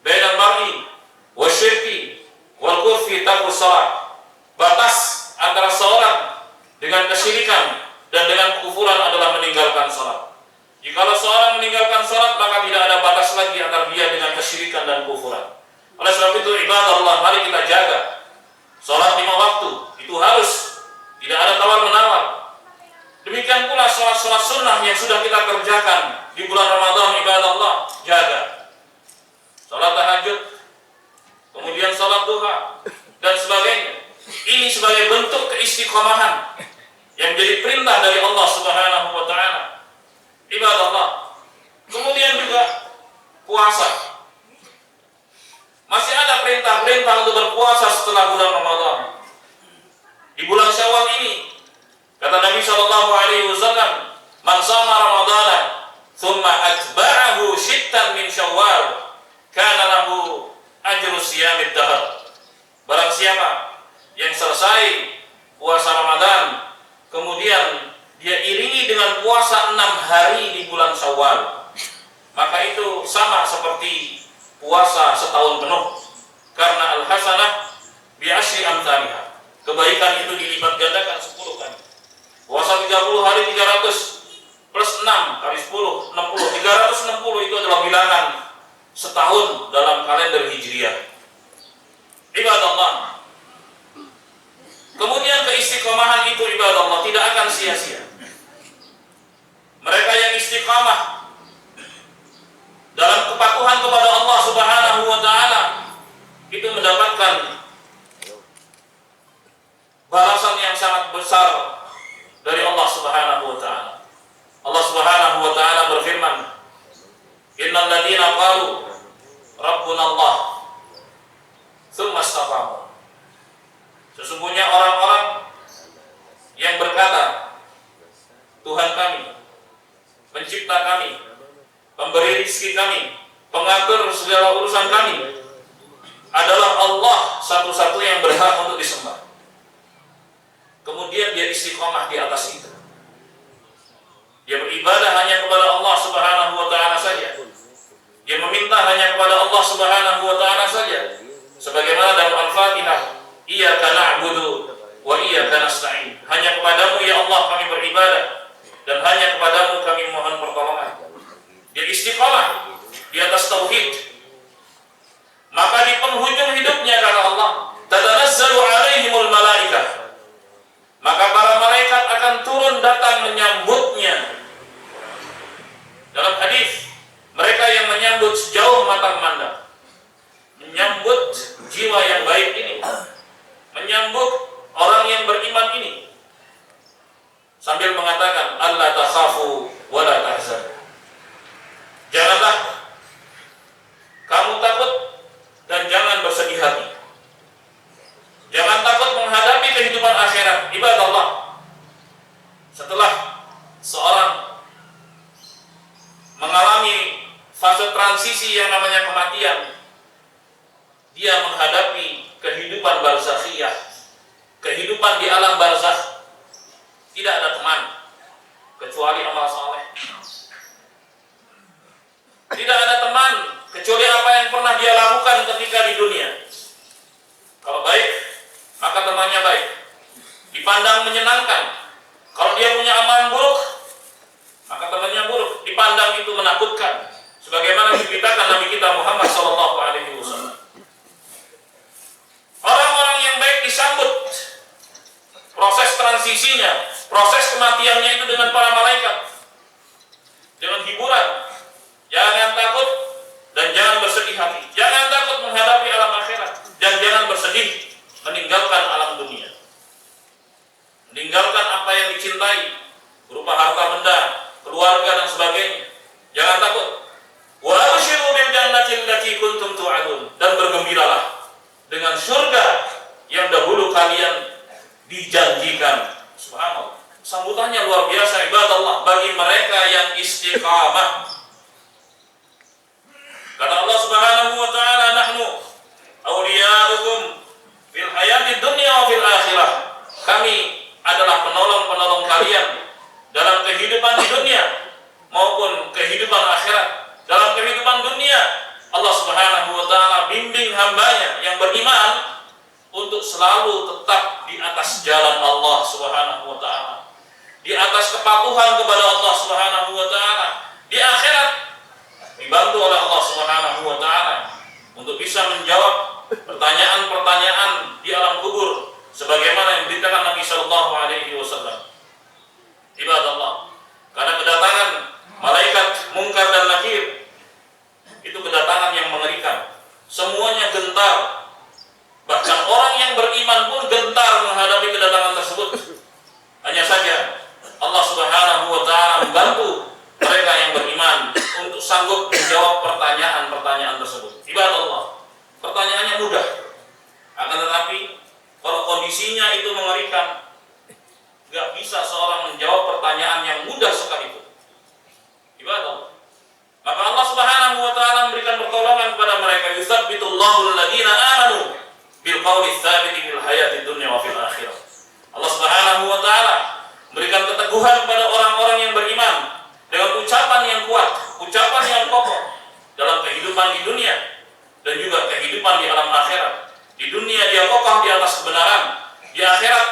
bainal mar'i wasyirki wal kufri tarkus salat. Batas antara seorang dengan kesyirikan dan dengan kekufuran adalah meninggalkan salat. Jikalau seorang meninggalkan salat, maka tidak ada batas lagi antara dia dengan kesyirikan dan kekufuran. Oleh sebab itu, ibadah Allah, mari kita jaga salat 5 waktu. Itu harus, tidak ada tawar-menawar. Demikian pula salat-salat sunnah yang sudah kita kerjakan di bulan Ramadan, ibadah Allah, jaga. Salat tahajud, kemudian salat duha, dan sebagainya. Ini sebagai bentuk keistiqomahan yang menjadi perintah dari Allah Subhanahu wa taala. Ibadah Allah. Kemudian juga puasa. Masih ada perintah-perintah untuk berpuasa setelah bulan Ramadan. Di bulan Syawal ini, kata Nabi sallallahu alaihi wasallam, "Man shama Ramadana, thumma atba'ahu shittan min Syawal, kana lahu ajru siyamid dahr." Barang siapa yang selesai puasa Ramadan, kemudian dia iringi dengan puasa 6 hari di bulan Syawal, maka itu sama seperti puasa setahun penuh. Karena al-hasanah bi'asyri amsalihah. Kebaikan itu dilipat gandakan 10 kali. Puasa 30 hari 300 plus 6 kali 10, 60. 360 itu adalah bilangan setahun dalam kalender Hijriah. Ibadah Allah. Kemudian keistiqomahan itu ibadah Allah tidak akan sia-sia. Mereka yang istiqamah dalam kepatuhan kepada Allah Subhanahu wa taala itu mendapatkan balasan yang sangat besar dari Allah Subhanahu wa taala. Allah Subhanahu wa taala berfirman, "Innal ladzina qalu rabbuna Allah tsumma istaqamu." Sesungguhnya orang-orang yang berkata, Tuhan kami, pencipta kami, pemberi rezeki kami, pengatur segala urusan kami, adalah Allah satu-satu yang berhak untuk disembah. Kemudian dia istiqomah di atas itu. Dia beribadah hanya kepada Allah Subhanahu wa taala saja. Dia meminta hanya kepada Allah Subhanahu wa taala saja. Sebagaimana dalam Al-Fatihah, Iyyaka na'budu wa iyyaka nasta'in. Hanya kepadamu ya Allah kami beribadah, dan hanya kepadamu kami mohon pertolongan. Dia istiqamah di atas tauhid. Maka di penghujung hidupnya kata Allah, tatanazzalu alaihimul malaikah. Maka para malaikat akan turun datang menyambutnya. Dalam hadis, mereka yang menyambut sejauh mata memandang, menyambut jiwa yang baik ini, menyambut orang yang beriman ini, sambil mengatakan, Allah takhafu wa la tahzan. Janganlah kamu takut dan jangan bersedih hati. Jangan takut menghadapi kehidupan akhirat. Ibadah Allah. Setelah seorang mengalami fase transisi yang namanya kematian, dia menghadapi kehidupan barzakhiyah, kehidupan di alam barzakh. Tidak ada teman kecuali amal saleh. Tidak ada teman kecuali apa yang pernah dia lakukan ketika di dunia. Kalau baik, maka temannya baik, dipandang menyenangkan. Kalau dia punya amalan buruk, maka temannya buruk, dipandang itu menakutkan. Sebagaimana diceritakan Nabi kita Muhammad SAW. Orang-orang yang baik disambut proses transisinya, proses kematiannya itu dengan para malaikat, dengan hiburan. Jangan takut dan jangan bersedih hati. Jangan takut menghadapi alam akhirat, dan jangan bersedih meninggalkan alam dunia, meninggalkan apa yang dicintai berupa harta benda, keluarga dan sebagainya. Jangan takut. Wa abshiru bil jannati allati kuntum tu'adun, dan bergembiralah dengan surga yang dahulu kalian dijanjikan. Subhanallah. Sambutannya luar biasa ibadah Allah bagi mereka yang istiqamah. Kata Allah Subhanahu wa taala, "Nahnu awliya'ukum fil hayatid dunya wa fil akhirah." Kami Subhanahu wa taala, di atas kepatuhan kepada Allah Subhanahu wa taala, di akhirat dibantu oleh Allah Subhanahu wa taala untuk bisa menjawab pertanyaan-pertanyaan di alam kubur sebagaimana yang diberitakan Nabi sallallahu alaihi wasallam. Ibadallah, karena kedatangan malaikat Munkar dan Nakir itu kedatangan yang mengerikan. Semuanya gentar. Bahkan orang yang beriman pun gentar menghadapi kedatangan tersebut. Hanya saja Allah Subhanahu wa taala membantu mereka yang beriman untuk sanggup menjawab pertanyaan-pertanyaan tersebut. Ibadallah, pertanyaannya mudah. Akan tetapi kalau kondisinya itu mengerikan, gak bisa seorang menjawab pertanyaan yang mudah sekalipun. Ibadallah, maka Allah Subhanahu wa taala memberikan pertolongan kepada mereka. Yutsabbitullahu alladziina aamanu bil qawli tsabiti fil hayatid dunya wa fil akhirah. Allah Subhanahu wa taala memberikan keteguhan kepada orang-orang yang beriman dengan ucapan yang kuat, ucapan yang kokoh dalam kehidupan di dunia dan juga kehidupan di alam akhirat. Di dunia dia kokoh di atas kebenaran, di akhirat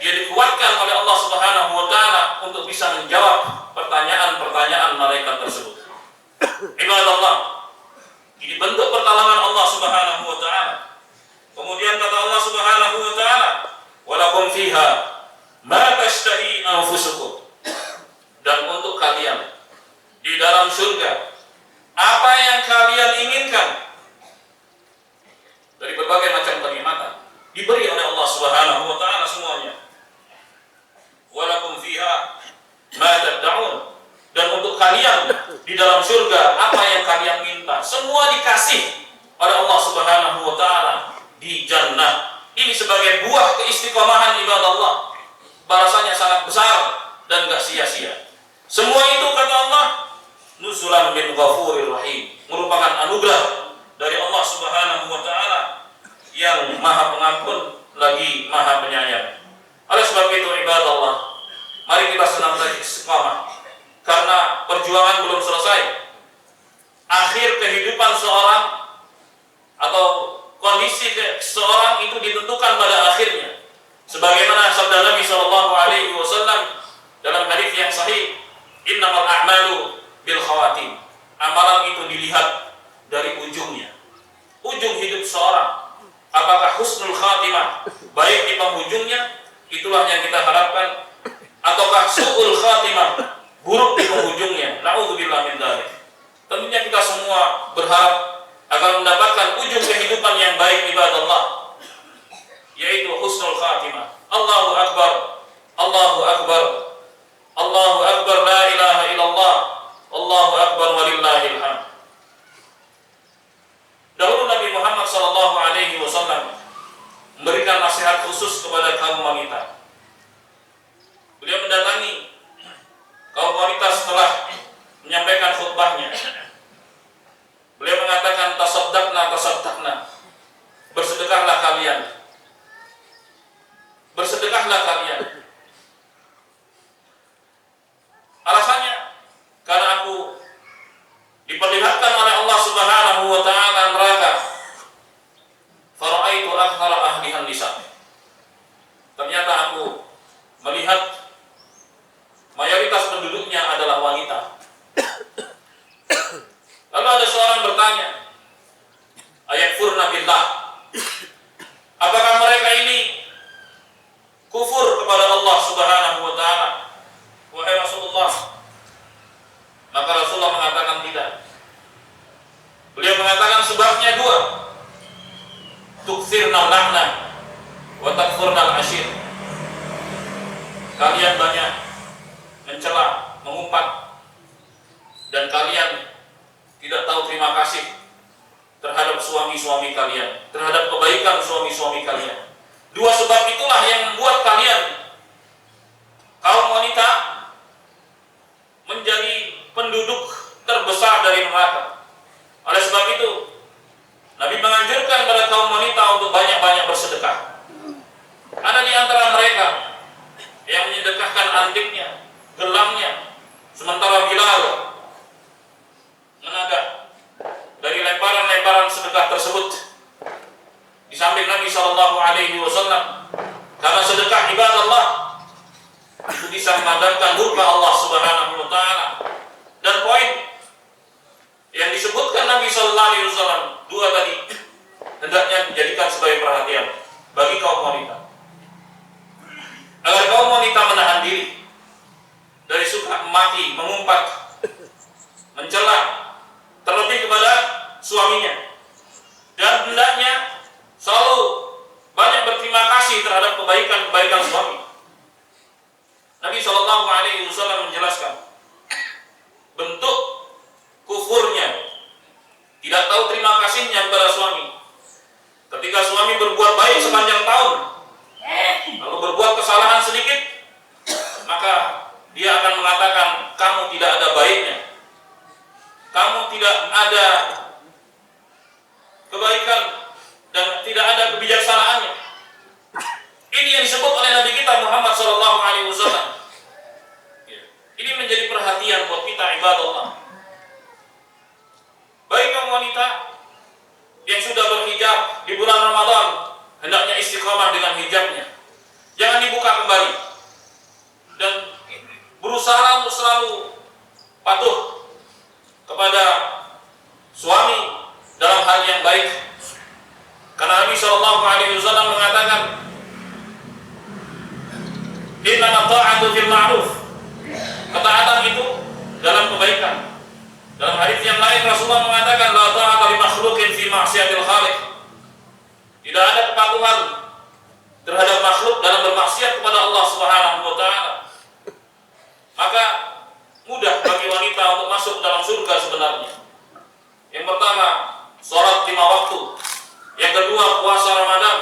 dia dikuatkan oleh Allah Subhanahu wa taala untuk bisa menjawab pertanyaan-pertanyaan malaikat tersebut. Ibadallah, ini bentuk pertolongan Allah Subhanahu wa taala. Kemudian kata Allah Subhanahu wa taala, "Walakum fiha ma tashtahi anfusukum." Dan untuk kalian di dalam surga apa yang kalian inginkan dari berbagai macam kenikmatan diberi oleh Allah Subhanahu wa taala semuanya. Walakum fiha ma tad'un. Dan untuk kalian di dalam surga apa yang kalian minta semua dikasih oleh Allah Subhanahu wa taala di jannah. Ini sebagai buah keistiqomahan ibadallah. Balasannya sangat besar dan gak sia-sia. Semua itu kata Allah, nuzulan min ghafurir rahim, merupakan anugerah dari Allah Subhanahu wa taala yang Maha Pengampun lagi Maha Penyayang. Oleh sebab itu ibadallah, mari kita senantiasa istiqamah karena perjuangan belum selesai. Akhir kehidupan seorang atau kondisi seorang itu ditentukan pada akhirnya. Sebagaimana sabda Nabi sallallahu alaihi wasallam dalam hadis yang sahih, innamal a'malu bil khawatim. Amalan itu dilihat dari ujungnya. Ujung hidup seorang, apakah husnul khatimah, baik di penghujungnya, itulah yang kita harapkan, ataukah su'ul khatimah, buruk di penghujungnya. Na'udzubillah min dzalik. Tentunya kita semua berharap agar mendapatkan ujung kehidupan yang baik ibadallah, yaitu husnul khatimah. Allahu akbar, Allahu akbar, Allahu akbar, la ilaha illallah, Allahu akbar walillahil hamd. Dahulu Nabi Muhammad sallallahu alaihi wasallam memberikan nasihat khusus kepada kaum wanita. Beliau mendatangi kaum wanita setelah menyampaikan khutbahnya. Beliau mengatakan, tasaddaqna, bersedekahlah kalian, bersedekahlah kalian. Alasannya, karena aku diperlihatkan oleh Allah Subhanahu wa taala neraka. Fara'aitu akthara ahlihan nisa. Ternyata aku melihat mayoritas penduduknya adalah wanita. Lalu ada seorang bertanya, ayakfurna billah, apakah mereka ini kufur kepada Allah Subhanahu wa taala? Wahai Rasulullah. Maka Rasulullah mengatakan tidak. Beliau mengatakan sebabnya dua. Tukthirna al-la'na wa takfurna al-ashir. Kalian banyak mencela, mengumpat, dan kalian tidak tahu terima kasih terhadap suami-suami kalian, terhadap kebaikan suami-suami kalian. Dua sebab itulah yang membuat kalian kaum wanita menjadi penduduk terbesar dari neraka. Oleh sebab itu Nabi menganjurkan pada kaum wanita untuk banyak-banyak bersedekah. Ada di antara mereka yang menyedekahkan antiknya, gelangnya, sementara Bilal menadah dari lemparan-lemparan sedekah tersebut di samping Nabi sallallahu alaihi wasallam. Karena sedekah ibadallah bisa memadamkan murka Allah Subhanahu wa taala. Dan poin yang disebutkan Nabi sallallahu alaihi wasallam dua tadi hendaknya dijadikan sebagai perhatian bagi kaum wanita. Agar kaum wanita menahan diri dari suka maki, mengumpat, mencela, terlebih kepada suaminya. Dan hendaknya selalu banyak berterima kasih terhadap kebaikan-kebaikan suami. Nabi Shallallahu Alaihi Wasallam menjelaskan bentuk kufurnya tidak tahu terima kasihnya kepada suami. Ketika suami berbuat baik sepanjang tahun, lalu berbuat kesalahan sedikit, maka dia akan mengatakan kamu tidak ada baiknya, kamu tidak ada kebaikan dan tidak ada kebijaksanaannya. Ini yang disebut oleh Nabi kita Muhammad Sallallahu Alaihi Wasallam. Ini menjadi perhatian buat kita ibadallah. Baik kaum wanita yang sudah berhijab di bulan Ramadan, hendaknya istiqamah dengan hijabnya, jangan dibuka kembali, dan berusaha untuk selalu patuh kepada suami dalam hal yang baik. Karena Nabi Shallallahu Alaihi Wasallam mengatakan, innama ta'atu fil ma'ruf, ketaatan itu dalam kebaikan. Dalam hadis yang lain Rasulullah mengatakan, la ta'ata li makhluqin fi ma'siyatil khaliq, tidak ada kepatuhan terhadap makhluk dalam bermaksiat kepada Allah Subhanahu wa taala. Maka mudah bagi wanita untuk masuk dalam surga sebenarnya. Yang pertama, sholat 5 waktu. Yang kedua, puasa Ramadan.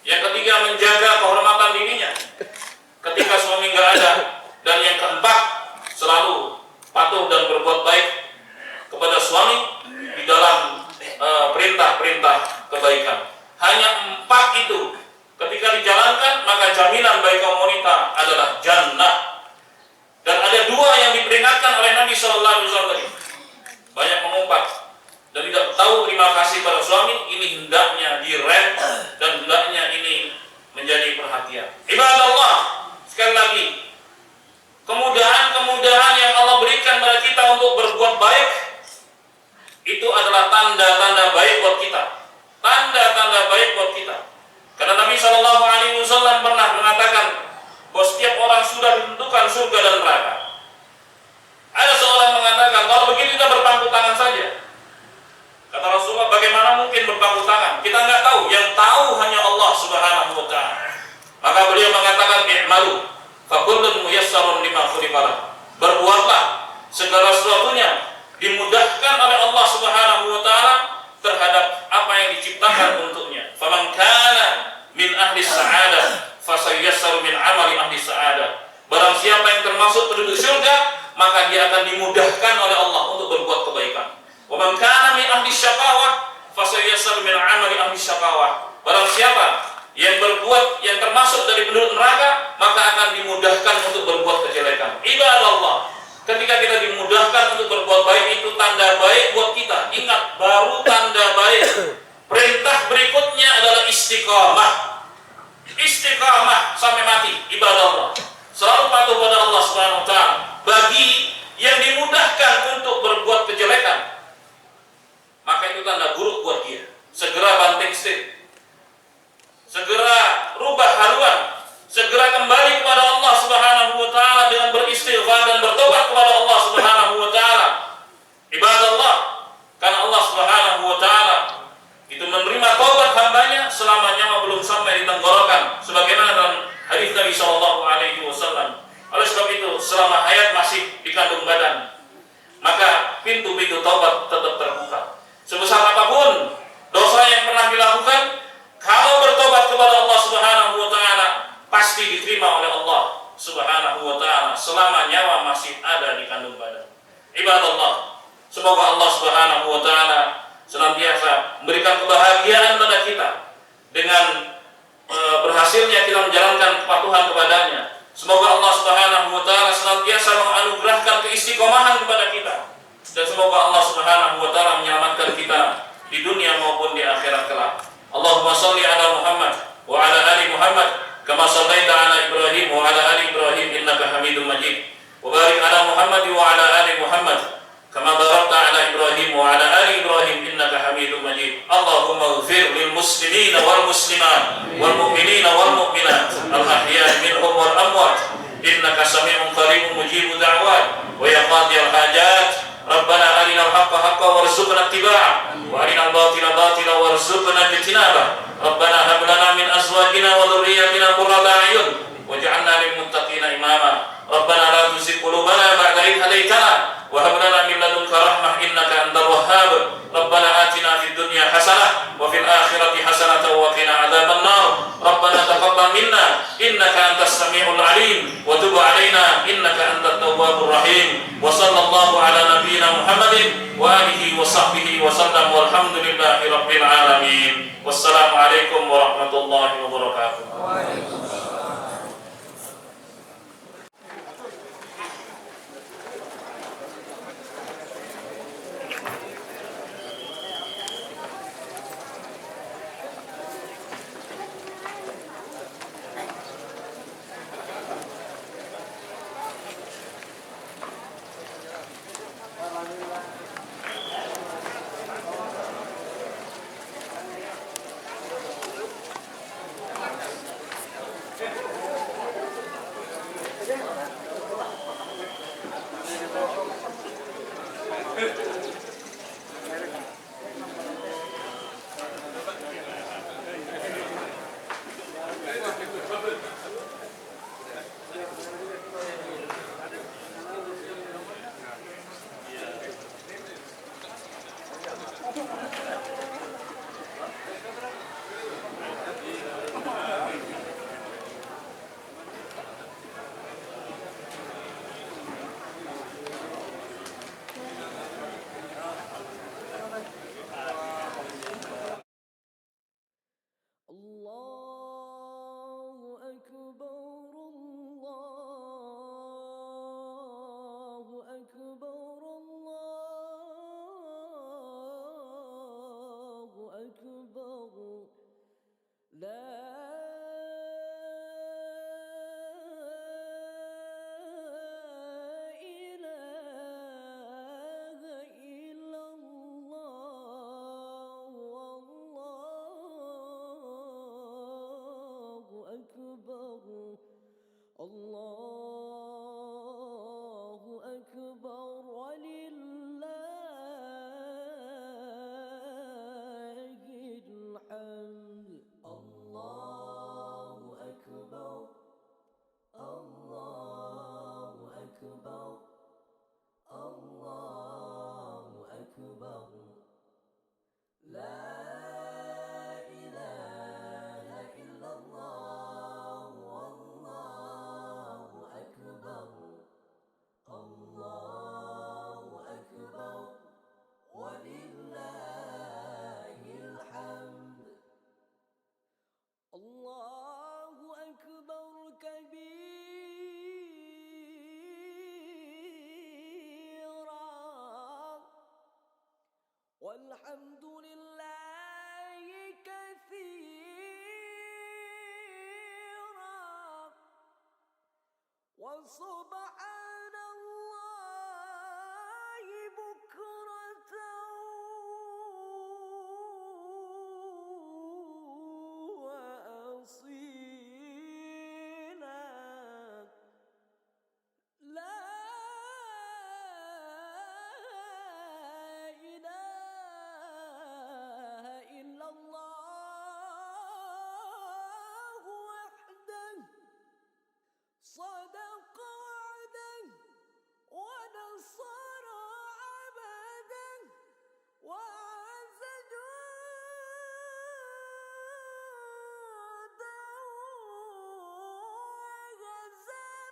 Yang ketiga, menjaga kehormatan dirinya ketika suami nggak ada. Dan yang keempat, selalu patuh dan berbuat baik kepada suami di dalam perintah-perintah kebaikan. Hanya 4 itu ketika dijalankan, maka jaminan bagi kaum wanita adalah jannah. Dan ada 2 yang diperingatkan oleh Nabi Sallallahu Alaihi Wasallam. Banyak mengumpat dan tidak tahu terima kasih pada suami, ini hendaknya direm dan hendaknya ini menjadi perhatian. Ibadallah, sekali lagi, kemudahan-kemudahan yang Allah berikan pada kita untuk berbuat baik itu adalah tanda-tanda baik buat kita. Tanda-tanda baik buat kita. Karena Nabi Shallallahu Alaihi Wasallam pernah mengatakan bahwa setiap orang sudah ditentukan surga dan neraka. Ada seorang mengatakan, kalau begitu kita berpangku tangan saja. Kata Rasulullah, bagaimana mungkin berpangku tangan? Kita nggak tahu, yang tahu hanya Allah Subhanahu wa taala. Maka beliau mengatakan, i'malu fakullun muyassarun lima khuliqa lahu. Berbuatlah, segala sesuatunya dimudahkan oleh Allah Subhanahu wa taala terhadap apa yang diciptakan untuknya. Faman kana min ahli sa'adah fasayassaru min amali ahli sa'adah. Barang siapa yang termasuk penduduk surga, maka dia akan dimudahkan oleh Allah untuk berbuat kebaikan. Wa man kana min ahli syaqawah fasayassaru min amali ahli syaqawah. Barang siapa yang berbuat yang termasuk dari penduduk neraka, maka akan dimudahkan untuk berbuat kejelekan. Ibadallah, ketika kita dimudahkan untuk berbuat baik, itu tanda baik buat kita. Ingat, baru tanda baik. Perintah berikutnya adalah istiqamah. Istiqamah sampai mati. Ibadallah, selalu patuh pada Allah Subhanahu wa taala. Bagi yang dimudahkan untuk berbuat kejelekan, maka itu tanda buruk buat dia. Segera banting setir, segera rubah haluan, segera kembali kepada Allah Subhanahu wa taala dengan beristighfar dan bertobat kepada Allah Subhanahu wa taala. Ibadallah, karena Allah Subhanahu wa taala itu menerima taubat hambanya selama nyawa belum sampai di tenggorokan, sebagaimana dalam hadis Nabi Shallallahu Alaihi Wasallam. Oleh sebab itu, selama hayat masih di kandung badan, maka pintu-pintu taubat tetap terbuka. Sebesar apapun dosa yang pernah dilakukan, kalau bertobat kepada Allah Subhanahu wa taala, pasti diterima oleh Allah Subhanahu wa taala selama nyawa masih ada di kandung badan. Ibadallah, semoga Allah Subhanahu wa taala senantiasa memberikan kebahagiaan pada kita dengan berhasilnya kita menjalankan kepatuhan kepadanya. Semoga Allah Subhanahu wa taala senantiasa menganugerahkan keistiqomahan kepada kita, dan semoga Allah Subhanahu wa taala menyelamatkan kita di dunia maupun di akhirat kelak. Allahumma shalli ala Muhammad wa ala ali Muhammad kama shallaita ala Ibrahim wa ala ali Ibrahim innaka istinabah. Rabbana hab lana min azwajina wa dhurriyyatina qurrata a'yun waj'alna lil muttaqina imama. Rabbana la tuzigh qulubana ba'da idh hadaytana wa hab lana min ladunka rahmah innaka antal wahhab. Rabbana atina fid dunya hasanah wa fil akhirati hasanatan wa qina adzaban nar. Rabbana taqabbal minna innaka antas samiul alim wa tub alaina innaka antat tawwabur rahim. Wa sallallahu ala nabiyyina Muhammadin wa alihi wa sahbihi wa sallam walhamdulillahi rabbil alamin. Wassalamualaikum warahmatullahi wabarakatuh. والحمد لله كثيرا وسبحان الله بكرة وأصيلا لا صدق وعده ونصر عبده وعز جوده وهزم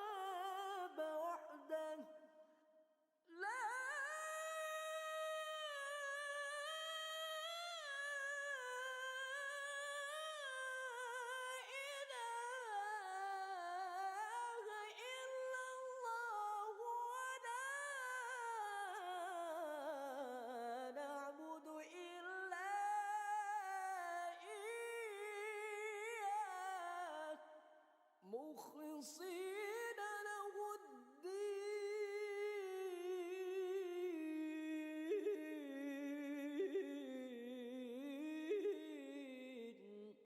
الأحزاب وحده لا مخلصين